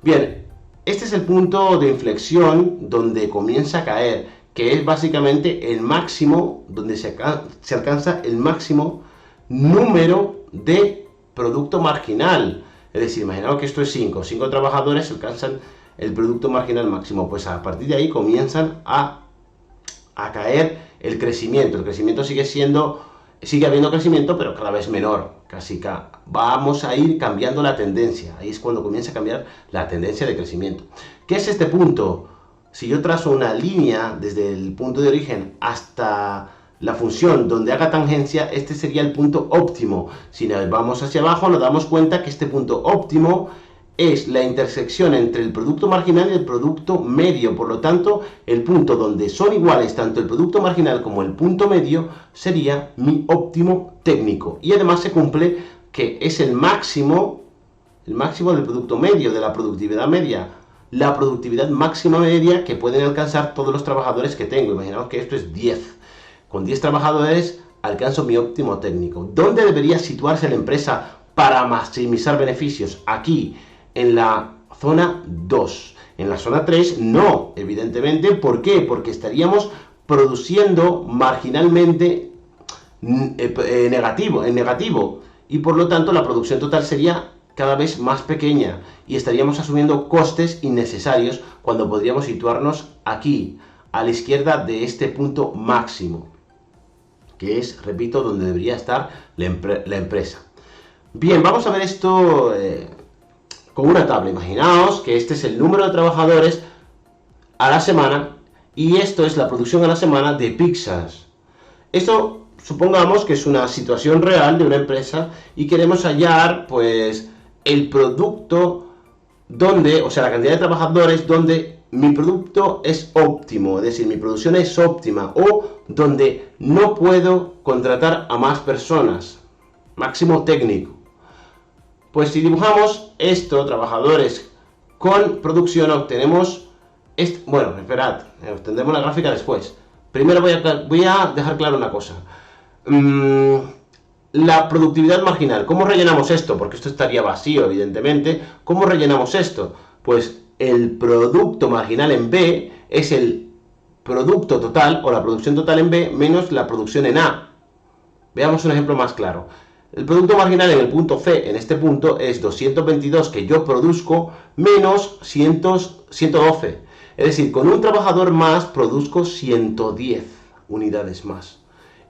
Bien, este es el punto de inflexión donde comienza a caer, que es básicamente el máximo, donde se alcanza el máximo número de producto marginal. Es decir, imaginaos que esto es 5 trabajadores alcanzan el producto marginal máximo, pues a partir de ahí comienzan a caer el crecimiento. El crecimiento sigue habiendo crecimiento, pero cada vez menor. Vamos a ir cambiando la tendencia. Ahí es cuando comienza a cambiar la tendencia de crecimiento. ¿Qué es este punto? Si yo trazo una línea desde el punto de origen hasta la función donde haga tangencia, este sería el punto óptimo. Si nos vamos hacia abajo, nos damos cuenta que este punto óptimo es la intersección entre el producto marginal y el producto medio. Por lo tanto, el punto donde son iguales tanto el producto marginal como el punto medio sería mi óptimo técnico. Y además se cumple que es el máximo del producto medio, de la productividad media. La productividad máxima media que pueden alcanzar todos los trabajadores que tengo. Imaginaos que esto es 10. Con 10 trabajadores alcanzo mi óptimo técnico. ¿Dónde debería situarse la empresa para maximizar beneficios? Aquí, en la zona 2. En la zona 3 no, evidentemente. ¿Por qué? Porque estaríamos produciendo marginalmente en negativo y por lo tanto la producción total sería cada vez más pequeña y estaríamos asumiendo costes innecesarios cuando podríamos situarnos aquí, a la izquierda de este punto máximo, que es, repito, donde debería estar la empresa. Bien, vamos a ver esto con una tabla. Imaginaos que este es el número de trabajadores a la semana y esto es la producción a la semana de pizzas. Esto supongamos que es una situación real de una empresa y queremos hallar pues el producto donde, o sea, la cantidad de trabajadores donde mi producto es óptimo, es decir, mi producción es óptima, o donde no puedo contratar a más personas, máximo técnico. Pues si dibujamos esto, trabajadores con producción, obtenemos, bueno, esperad, obtendremos la gráfica después. Primero voy a dejar claro una cosa. La productividad marginal, ¿cómo rellenamos esto? Porque esto estaría vacío, evidentemente. ¿Cómo rellenamos esto? Pues el producto marginal en B es el producto total, o la producción total en B, menos la producción en A. Veamos un ejemplo más claro. El producto marginal en el punto C, en este punto, es 222 que yo produzco, menos 112. Es decir, con un trabajador más produzco 110 unidades más.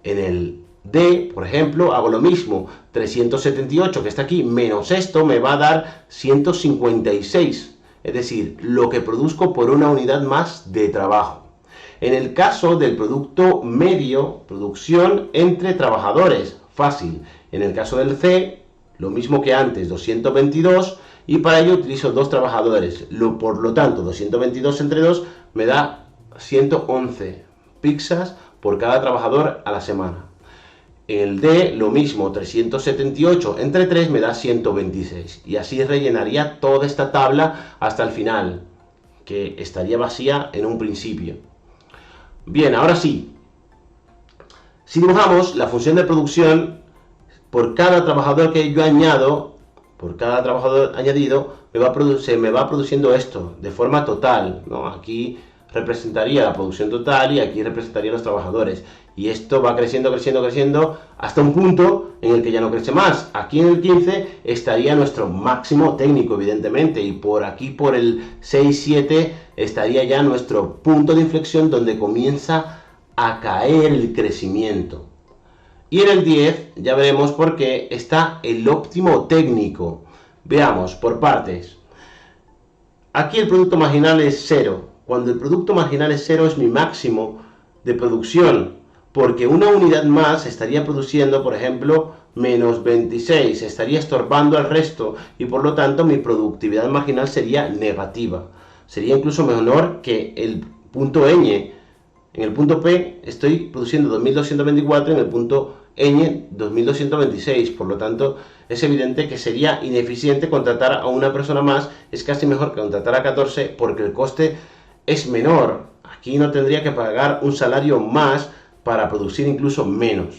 En el D, por ejemplo, hago lo mismo, 378 que está aquí, menos esto me va a dar 156, es decir, lo que produzco por una unidad más de trabajo. En el caso del producto medio, producción entre trabajadores, fácil. En el caso del C, lo mismo que antes, 222, y para ello utilizo dos trabajadores. Por lo tanto, 222 entre 2 me da 111 pizzas por cada trabajador a la semana. En el D, lo mismo, 378 entre 3 me da 126. Y así rellenaría toda esta tabla hasta el final, que estaría vacía en un principio. Bien, ahora sí. Si dibujamos la función de producción, por cada trabajador que yo añado, por cada trabajador añadido, se me va produciendo esto de forma total, ¿no? Aquí representaría la producción total y aquí representaría los trabajadores. Y esto va creciendo, creciendo, creciendo hasta un punto en el que ya no crece más. Aquí en el 15 estaría nuestro máximo técnico, evidentemente, y por aquí, por el 6, 7, estaría ya nuestro punto de inflexión donde comienza a caer el crecimiento. Y en el 10 ya veremos por qué está el óptimo técnico. Veamos por partes. Aquí el producto marginal es 0. Cuando el producto marginal es 0 es mi máximo de producción, porque una unidad más estaría produciendo, por ejemplo, menos 26, estaría estorbando al resto y por lo tanto mi productividad marginal sería negativa. Sería incluso menor que el punto ñ. En el punto P estoy produciendo 2224, en el punto ñ 2226, por lo tanto es evidente que sería ineficiente contratar a una persona más, es casi mejor que contratar a 14 porque el coste es menor. Aquí no tendría que pagar un salario más para producir incluso menos.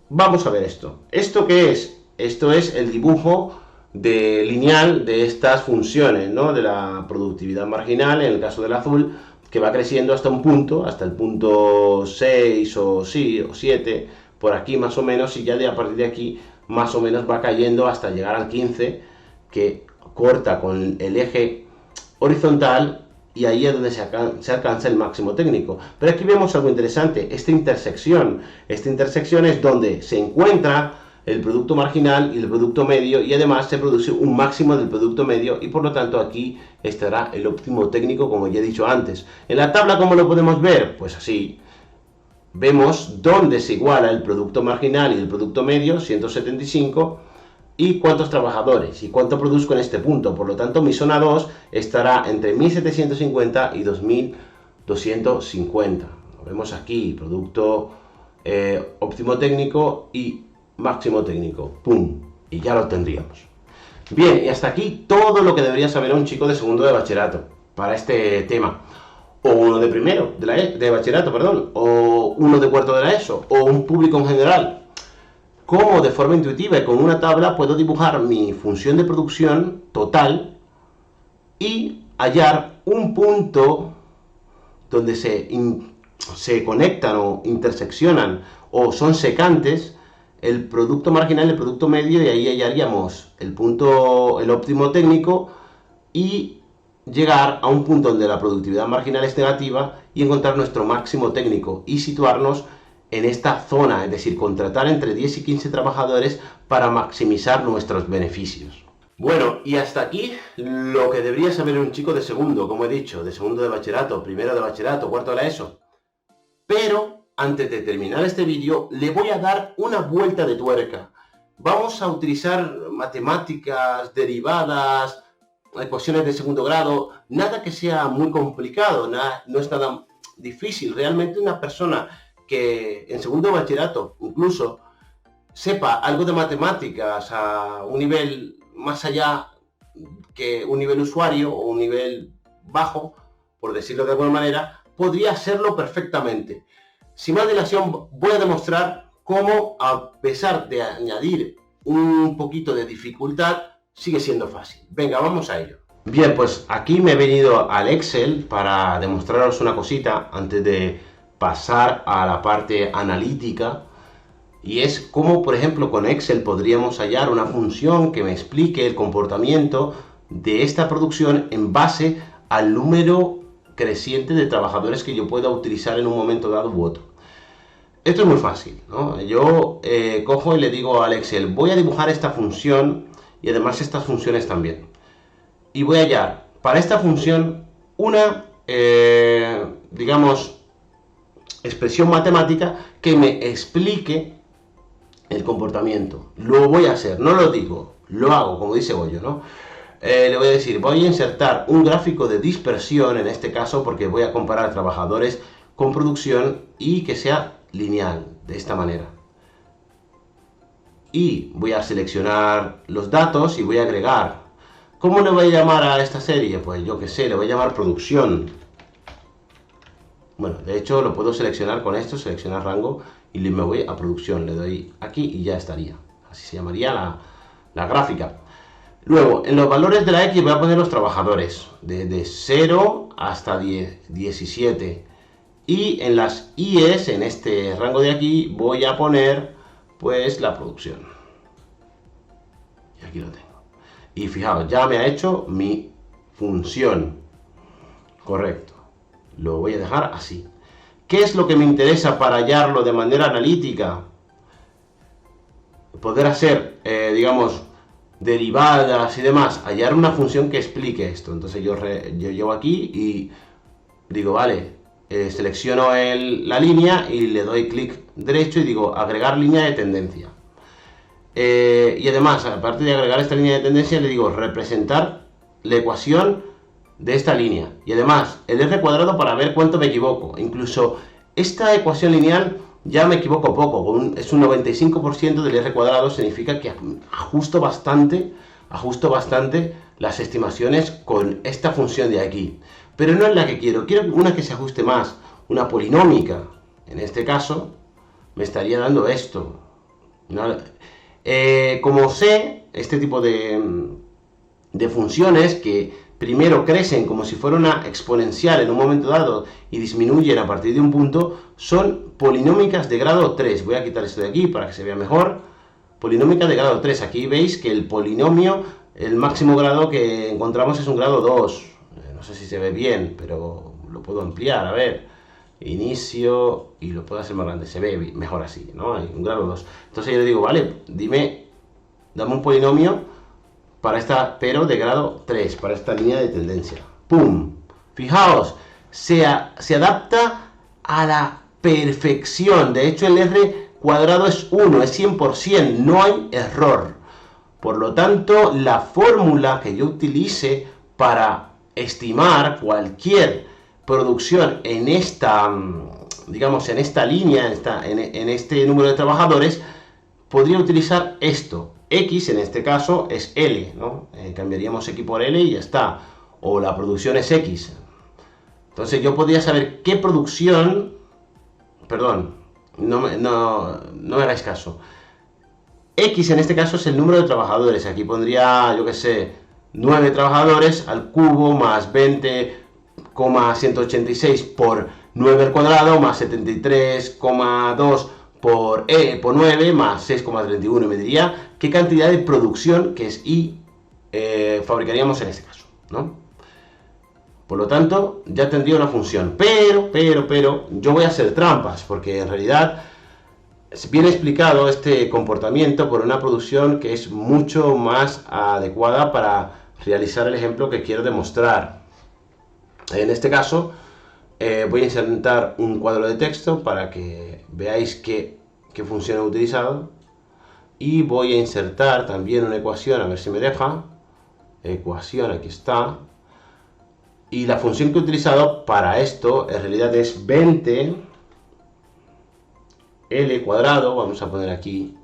Vamos a ver esto. ¿Esto qué es? Esto es el dibujo lineal de estas funciones, ¿no? De la productividad marginal, en el caso del azul, que va creciendo hasta un punto, hasta el punto 6 o 7, por aquí más o menos, y ya a partir de aquí más o menos va cayendo hasta llegar al 15, que corta con el eje horizontal, y ahí es donde se alcanza el máximo técnico. Pero aquí vemos algo interesante, esta intersección es donde se encuentra el producto marginal y el producto medio, y además se produce un máximo del producto medio, y por lo tanto aquí estará el óptimo técnico, como ya he dicho antes. En la tabla, ¿cómo lo podemos ver? Pues así. Vemos dónde se iguala el producto marginal y el producto medio, 175, y cuántos trabajadores, y cuánto produzco en este punto. Por lo tanto, mi zona 2 estará entre 1750 y 2250. Lo vemos aquí, producto óptimo técnico y máximo técnico. ¡Pum! Y ya lo tendríamos. Bien, y hasta aquí todo lo que debería saber un chico de segundo de bachillerato para este tema. O uno de primero, de bachillerato, perdón, o uno de cuarto de la ESO, o un público en general. Cómo de forma intuitiva y con una tabla puedo dibujar mi función de producción total y hallar un punto donde se conectan o interseccionan o son secantes el producto marginal y el producto medio, y ahí hallaríamos el óptimo técnico, y llegar a un punto donde la productividad marginal es negativa y encontrar nuestro máximo técnico y situarnos en esta zona, es decir, contratar entre 10 y 15 trabajadores para maximizar nuestros beneficios. Bueno, y hasta aquí lo que debería saber un chico de segundo, como he dicho, de segundo de bachillerato, primero de bachillerato, cuarto de la ESO. Pero antes de terminar este vídeo, le voy a dar una vuelta de tuerca. vamos a utilizar matemáticas, derivadas, ecuaciones de segundo grado, nada que sea muy complicado, no es nada difícil. Realmente una persona que en segundo de bachillerato incluso sepa algo de matemáticas a un nivel más allá que un nivel usuario o un nivel bajo, por decirlo de alguna manera, podría hacerlo perfectamente. Sin más dilación, voy a demostrar cómo, a pesar de añadir un poquito de dificultad, sigue siendo fácil. Venga, vamos a ello. Bien, pues aquí me he venido al Excel para demostraros una cosita antes de pasar a la parte analítica. Y es como, por ejemplo, con Excel podríamos hallar una función que me explique el comportamiento de esta producción en base al número creciente de trabajadores que yo pueda utilizar en un momento dado u otro. Esto es muy fácil, ¿no? Yo cojo y le digo al Excel, voy a dibujar esta función y además estas funciones también. Y voy a hallar para esta función una, digamos, expresión matemática que me explique el comportamiento. Lo voy a hacer, no lo digo, lo hago, como dice Goyo, ¿no? Le voy a decir, voy a insertar un gráfico de dispersión, en este caso, porque voy a comparar trabajadores con producción y que sea lineal, de esta manera. Y voy a seleccionar los datos y voy a agregar. ¿Cómo le voy a llamar a esta serie? Pues yo qué sé, le voy a llamar producción. Bueno, de hecho lo puedo seleccionar con esto, seleccionar rango y me voy a producción, le doy aquí y ya estaría. Así se llamaría la gráfica. Luego, en los valores de la X voy a poner los trabajadores, desde 0 hasta 17. Y en las IES, en este rango de aquí, voy a poner pues la producción. Y aquí lo tengo. Y fijaos, ya me ha hecho mi función. Correcto. Lo voy a dejar así. ¿Qué es lo que me interesa para hallarlo de manera analítica? Poder hacer, digamos, derivadas y demás. Hallar una función que explique esto. Entonces yo llego aquí y digo, vale, selecciono la línea y le doy clic derecho y digo, agregar línea de tendencia. Y además, aparte de agregar esta línea de tendencia, le digo, representar la ecuación de esta línea. Y además, el R cuadrado para ver cuánto me equivoco. Incluso esta ecuación lineal ya me equivoco poco. Es un 95% del R cuadrado, significa que ajusto bastante las estimaciones con esta función de aquí. Pero no es la que quiero una que se ajuste más, una polinómica. En este caso, me estaría dando esto. ¿No? Como sé, este tipo de funciones que primero crecen como si fuera una exponencial en un momento dado y disminuyen a partir de un punto, son polinómicas de grado 3. Voy a quitar esto de aquí para que se vea mejor. Polinómica de grado 3. Aquí veis que el polinomio, el máximo grado que encontramos es un grado 2. No sé si se ve bien, pero lo puedo ampliar, a ver. Inicio y lo puedo hacer más grande, se ve mejor así, ¿no? Hay un grado 2. Entonces yo le digo, vale, dame un polinomio para esta, pero de grado 3, para esta línea de tendencia. ¡Pum! Fijaos, se adapta a la perfección. De hecho, el R cuadrado es 1, es 100%, no hay error. Por lo tanto, la fórmula que yo utilice para estimar cualquier producción en esta, digamos, en esta línea, en este número de trabajadores, podría utilizar esto. X en este caso es L, ¿no? Cambiaríamos X por L y ya está. O la producción es X. Entonces yo podría saber qué producción... Perdón, no me hagáis caso. X en este caso es el número de trabajadores. Aquí pondría, yo que sé, 9 trabajadores al cubo más 20,186 por 9 al cuadrado más 73,2 por 9 más 6,31 y me diría qué cantidad de producción, que es I, fabricaríamos en este caso, ¿no? Por lo tanto, ya tendría una función. Pero, yo voy a hacer trampas, porque en realidad viene explicado este comportamiento por una producción que es mucho más adecuada para realizar el ejemplo que quiero demostrar. En este caso, voy a insertar un cuadro de texto para que veáis qué función he utilizado. y voy a insertar también una ecuación, a ver si me deja. Ecuación, aquí está. Y la función que he utilizado para esto en realidad es 20 L cuadrado. Vamos a poner aquí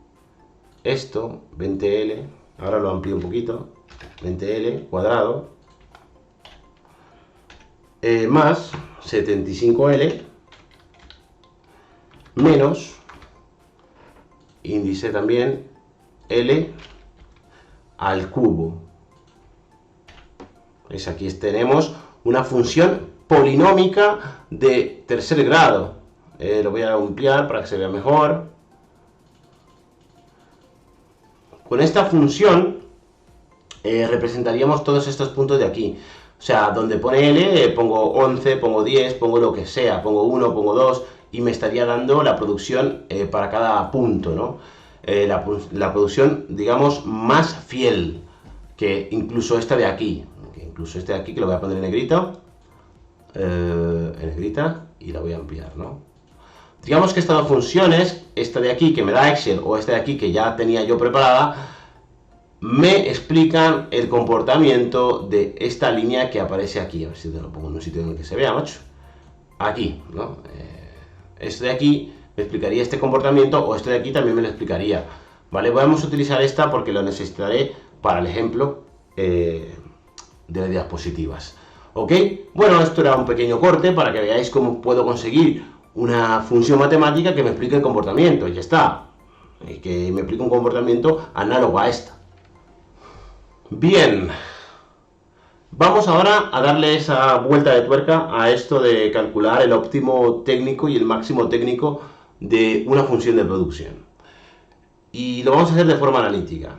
esto, 20L. Ahora lo amplío un poquito. 20L cuadrado más 75L menos índice también L al cubo. ¿Veis? Aquí tenemos una función polinómica de tercer grado. Lo voy a ampliar para que se vea mejor. Con esta función representaríamos todos estos puntos de aquí. O sea, donde pone L, pongo 11, pongo 10, pongo lo que sea, pongo 1, pongo 2, y me estaría dando la producción para cada punto, ¿no? La producción, digamos, más fiel que incluso esta de aquí. Incluso este de aquí, que lo voy a poner en negrita. En negrita, y la voy a ampliar, ¿no? Digamos que estas dos funciones, esta de aquí que me da Excel o esta de aquí que ya tenía yo preparada, me explican el comportamiento de esta línea que aparece aquí. A ver si te lo pongo en un sitio en el que se vea, macho. Aquí, ¿no? Esto de aquí me explicaría este comportamiento, o esto de aquí también me lo explicaría. ¿Vale? Vamos a utilizar esta porque lo necesitaré para el ejemplo de las diapositivas. ¿Ok? Bueno, esto era un pequeño corte para que veáis cómo puedo conseguir una función matemática que me explique el comportamiento. Y ya está. Y que me explique un comportamiento análogo a esta. Bien, vamos ahora a darle esa vuelta de tuerca a esto de calcular el óptimo técnico y el máximo técnico de una función de producción. Y lo vamos a hacer de forma analítica.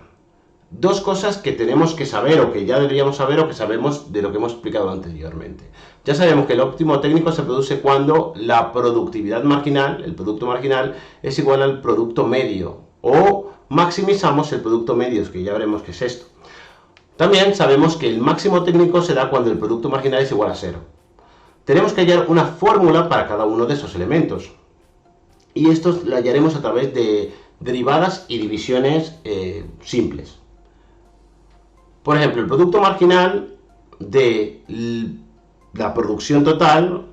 Dos cosas que tenemos que saber, o que ya deberíamos saber, o que sabemos de lo que hemos explicado anteriormente. Ya sabemos que el óptimo técnico se produce cuando la productividad marginal, el producto marginal, es igual al producto medio, o maximizamos el producto medio, que ya veremos qué es esto. También sabemos que el máximo técnico se da cuando el producto marginal es igual a 0. Tenemos que hallar una fórmula para cada uno de esos elementos. Y esto lo hallaremos a través de derivadas y divisiones simples. Por ejemplo, el producto marginal de la producción total,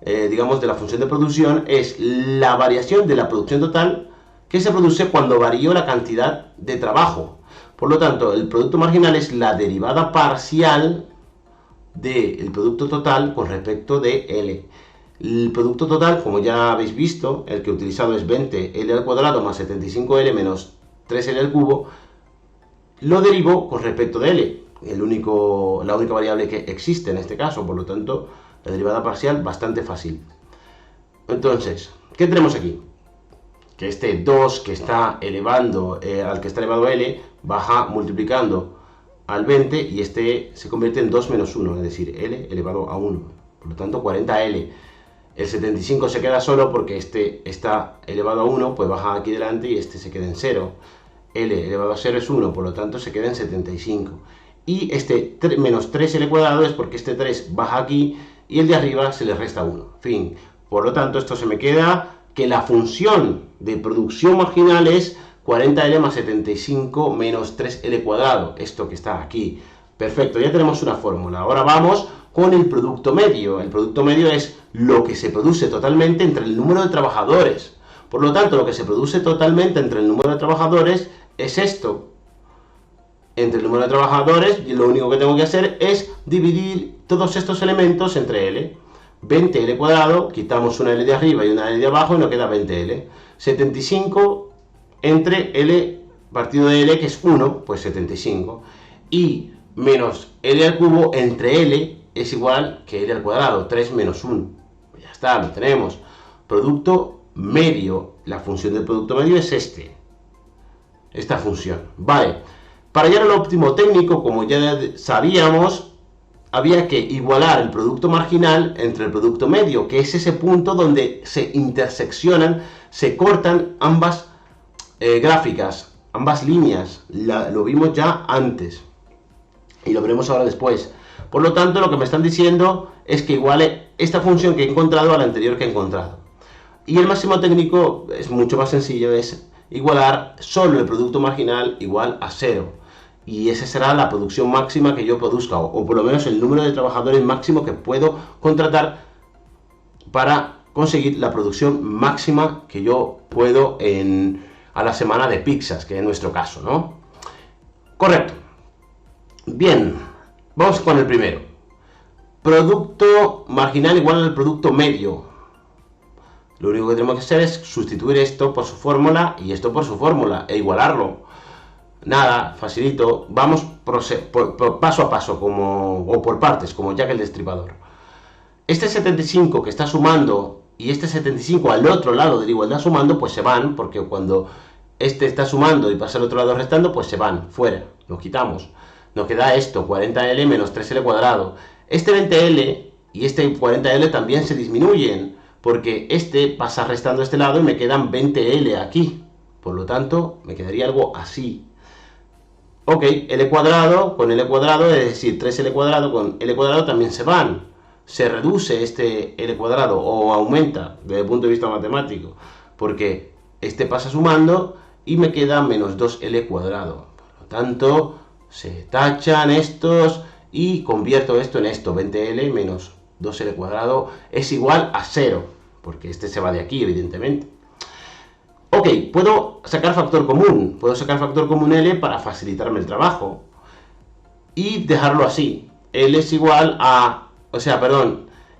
digamos de la función de producción, es la variación de la producción total que se produce cuando varió la cantidad de trabajo. Por lo tanto, el producto marginal es la derivada parcial del producto total con respecto de L. El producto total, como ya habéis visto, el que he utilizado es 20L al cuadrado más 75L menos 3L al cubo. Lo derivo con respecto de L, la única variable que existe en este caso. Por lo tanto, la derivada parcial bastante fácil. Entonces, ¿qué tenemos aquí? Que este 2 que está elevando al que está elevado L baja multiplicando al 20 y este se convierte en 2 menos 1, es decir, L elevado a 1. Por lo tanto, 40L. El 75 se queda solo porque este está elevado a 1, pues baja aquí delante y este se queda en 0. L elevado a 0 es 1, por lo tanto se queda en 75. Y este menos 3L cuadrado es porque este 3 baja aquí y el de arriba se le resta 1. Fin. Por lo tanto, esto se me queda que la función de producción marginal es 40L más 75 menos 3L cuadrado. Esto que está aquí. Perfecto, ya tenemos una fórmula. Ahora vamos con el producto medio. El producto medio es lo que se produce totalmente entre el número de trabajadores. Por lo tanto, lo que se produce totalmente entre el número de trabajadores es esto. Entre el número de trabajadores, y lo único que tengo que hacer es dividir todos estos elementos entre L. 20L cuadrado, quitamos una L de arriba y una L de abajo y nos queda 20L. 75 entre L partido de L, que es 1, pues 75. Y menos L al cubo entre L es igual que L al cuadrado, 3 menos 1. Pues ya está, lo tenemos. Producto medio, la función del producto medio es esta función. Vale, para llegar al óptimo técnico, como ya sabíamos, había que igualar el producto marginal entre el producto medio, que es ese punto donde se interseccionan, se cortan ambas gráficas, ambas líneas. Lo vimos ya antes y lo veremos ahora después. Por lo tanto, lo que me están diciendo es que iguale esta función que he encontrado a la anterior que he encontrado. Y el máximo técnico es mucho más sencillo, es igualar solo el producto marginal igual a 0. Y esa será la producción máxima que yo produzca, o por lo menos el número de trabajadores máximo que puedo contratar para conseguir la producción máxima que yo puedo a la semana de pizzas, que es nuestro caso, ¿no? Correcto. Bien, vamos con el primero. Producto marginal igual al producto medio. Lo único que tenemos que hacer es sustituir esto por su fórmula y esto por su fórmula e igualarlo. Nada, facilito. Vamos por paso a paso, o por partes, como Jack el Destripador. Este 75 que está sumando y este 75 al otro lado de la igualdad sumando, pues se van, porque cuando este está sumando y pasa al otro lado restando, pues se van, fuera, los quitamos. Nos queda esto, 40L menos 3L cuadrado. Este 20L y este 40L también se disminuyen, porque este pasa restando a este lado y me quedan 20L aquí. Por lo tanto, me quedaría algo así. Ok, L cuadrado con L cuadrado, es decir, 3L cuadrado con L cuadrado también se van. Se reduce este L cuadrado o aumenta desde el punto de vista matemático, porque este pasa sumando y me queda menos 2L cuadrado. Por lo tanto, se tachan estos y convierto esto en esto. 20L menos 2L cuadrado es igual a 0, porque este se va de aquí, evidentemente. Ok, puedo sacar factor común. Puedo sacar factor común L para facilitarme el trabajo y dejarlo así. L es igual a...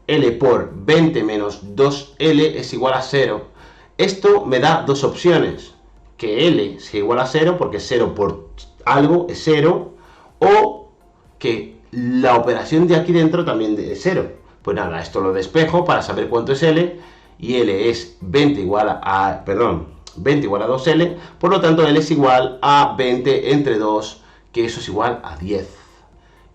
L por 20 menos 2L es igual a 0. Esto me da dos opciones. Que L sea igual a 0, porque 0 por algo es 0, o que la operación de aquí dentro también es 0. Pues nada, esto lo despejo para saber cuánto es L, y L es 20 igual a 2L, por lo tanto L es igual a 20 entre 2, que eso es igual a 10.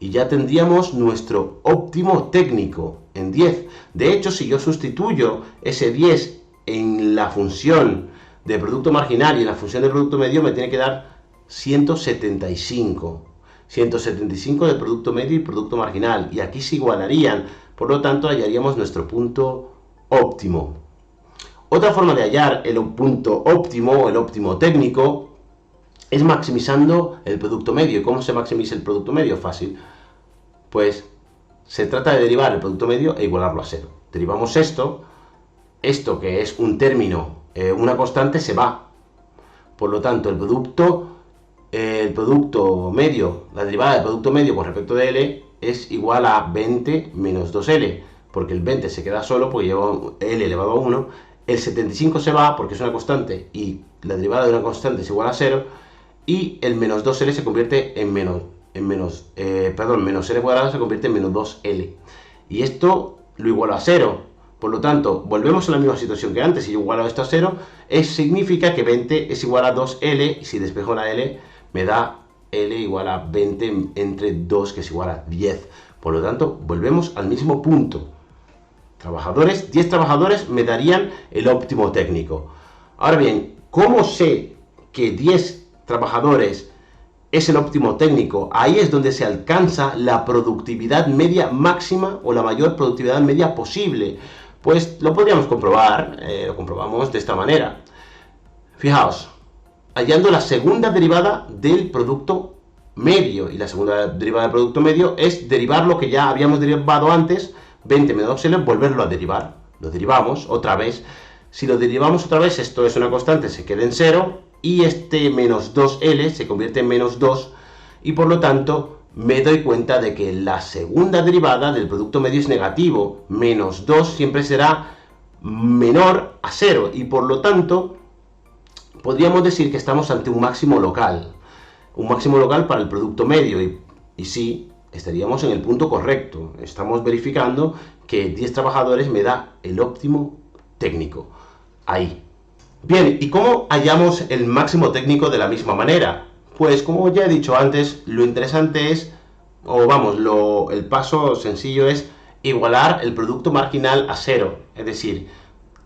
Y ya tendríamos nuestro óptimo técnico en 10. De hecho, si yo sustituyo ese 10 en la función de producto marginal y en la función de producto medio, me tiene que dar 175. 175 de producto medio y producto marginal. Y aquí se igualarían. Por lo tanto, hallaríamos nuestro punto óptimo. Otra forma de hallar el punto óptimo o el óptimo técnico es maximizando el producto medio. ¿Y cómo se maximiza el producto medio? Fácil. Pues se trata de derivar el producto medio e igualarlo a 0. Derivamos esto que es un término, una constante, se va. Por lo tanto, el producto medio, la derivada del producto medio con respecto de L es igual a 20 menos 2L, porque el 20 se queda solo porque lleva L elevado a 1. El 75 se va porque es una constante y la derivada de una constante es igual a 0, y el menos 2L se convierte en menos L cuadrado se convierte en menos 2L. Y esto lo igualo a 0. Por lo tanto, volvemos a la misma situación que antes. Si yo igualo esto a 0, significa que 20 es igual a 2L, y si despejo la L, me da L igual a 20 entre 2, que es igual a 10. Por lo tanto, volvemos al mismo punto. 10 trabajadores me darían el óptimo técnico. Ahora bien, ¿cómo sé que 10 trabajadores es el óptimo técnico? Ahí es donde se alcanza la productividad media máxima o la mayor productividad media posible. Pues lo podríamos comprobar, lo comprobamos de esta manera. Fijaos, hallando la segunda derivada del producto medio, y la segunda derivada del producto medio es derivar lo que ya habíamos derivado antes, 20 menos 2L, volverlo a derivar. Lo derivamos otra vez. Si lo derivamos otra vez, esto es una constante, se queda en 0, y este menos 2L se convierte en menos 2, y por lo tanto me doy cuenta de que la segunda derivada del producto medio es negativo. Menos 2 siempre será menor a 0, y por lo tanto podríamos decir que estamos ante un máximo local. Un máximo local para el producto medio, y sí, estaríamos en el punto correcto. Estamos verificando que 10 trabajadores me da el óptimo técnico. Ahí. Bien, ¿y cómo hallamos el máximo técnico de la misma manera? Pues como ya he dicho antes, lo interesante es, el paso sencillo es igualar el producto marginal a 0. Es decir,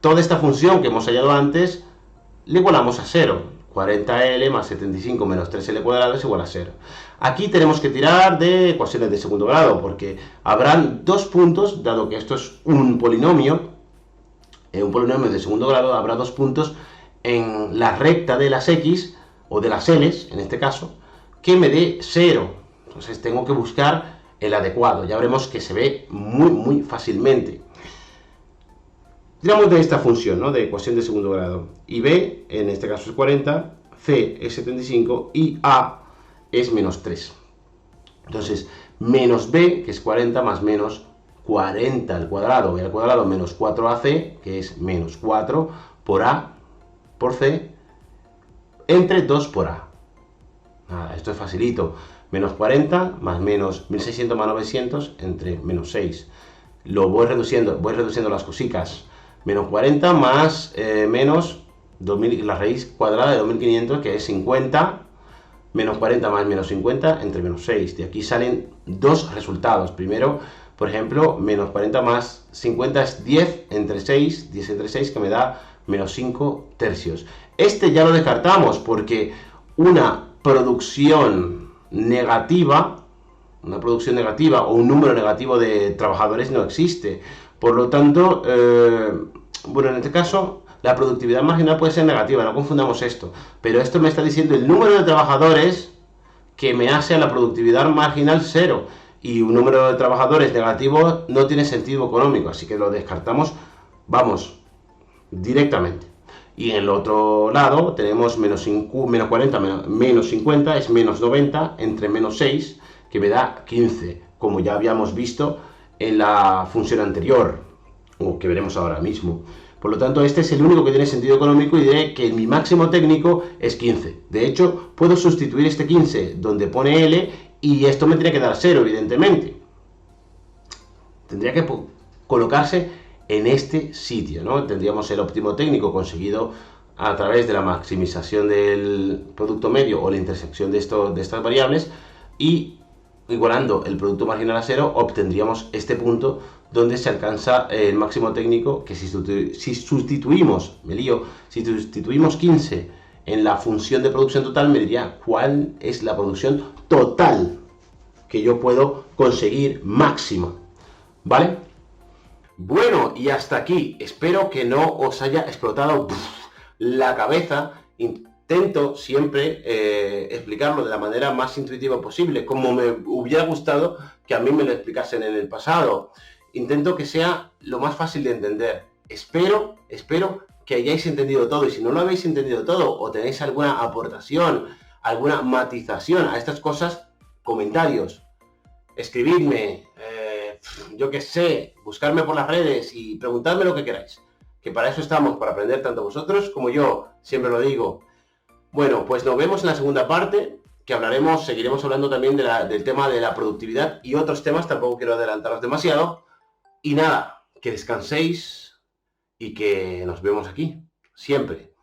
toda esta función que hemos hallado antes, le igualamos a 0. 40L más 75 menos 3L cuadrado es igual a 0. Aquí tenemos que tirar de ecuaciones de segundo grado, porque habrán dos puntos, dado que esto es un polinomio de segundo grado, habrá dos puntos en la recta de las X, o de las L's, en este caso, que me dé 0. Entonces tengo que buscar el adecuado. Ya veremos que se ve muy fácilmente. Tiramos de esta función, ¿no?, de ecuación de segundo grado. Y B, en este caso es 40, C es 75 y A es menos 3. Entonces, menos B, que es 40, más menos 40 al cuadrado. B al cuadrado menos 4AC, que es menos 4 por A por C, entre 2 por A. Nada, esto es facilito. Menos 40 más menos 1600 más 900 entre menos 6. Lo voy reduciendo las cositas. Menos 40 más menos 2000, la raíz cuadrada de 2500, que es 50. Menos 40 más menos 50 entre menos 6. De aquí salen dos resultados. Primero, por ejemplo, menos 40 más 50 es 10 entre 6, 10 entre 6, que me da menos 5 tercios. Este ya lo descartamos porque una producción negativa o un número negativo de trabajadores no existe. Por lo tanto, bueno, en este caso, la productividad marginal puede ser negativa, no confundamos esto. Pero esto me está diciendo el número de trabajadores que me hace a la productividad marginal 0. Y un número de trabajadores negativo no tiene sentido económico, así que lo descartamos, vamos, directamente. Y en el otro lado tenemos menos 40 menos 50 es menos 90 entre menos 6, que me da 15, como ya habíamos visto en la función anterior, o que veremos ahora mismo. Por lo tanto, este es el único que tiene sentido económico y diré que mi máximo técnico es 15. De hecho, puedo sustituir este 15 donde pone L y esto me tendría que dar 0, evidentemente. Tendría que colocarse en este sitio, ¿no? Tendríamos el óptimo técnico conseguido a través de la maximización del producto medio o la intersección de estas variables, y igualando el producto marginal a 0 obtendríamos este punto donde se alcanza el máximo técnico, que si sustituimos 15 en la función de producción total, me diría cuál es la producción total que yo puedo conseguir máxima, ¿vale? Bueno, y hasta aquí. Espero que no os haya explotado la cabeza. Intento siempre explicarlo de la manera más intuitiva posible, como me hubiera gustado que a mí me lo explicasen en el pasado. Intento que sea lo más fácil de entender. Espero que hayáis entendido todo, y si no lo habéis entendido todo o tenéis alguna aportación, alguna matización a estas cosas, comentarios, escribidme, yo qué sé, buscarme por las redes y preguntadme lo que queráis, que para eso estamos, para aprender tanto vosotros como yo, siempre lo digo. Bueno, pues nos vemos en la segunda parte, que seguiremos hablando también del tema de la productividad y otros temas, tampoco quiero adelantaros demasiado. Y nada, que descanséis y que nos vemos aquí, siempre.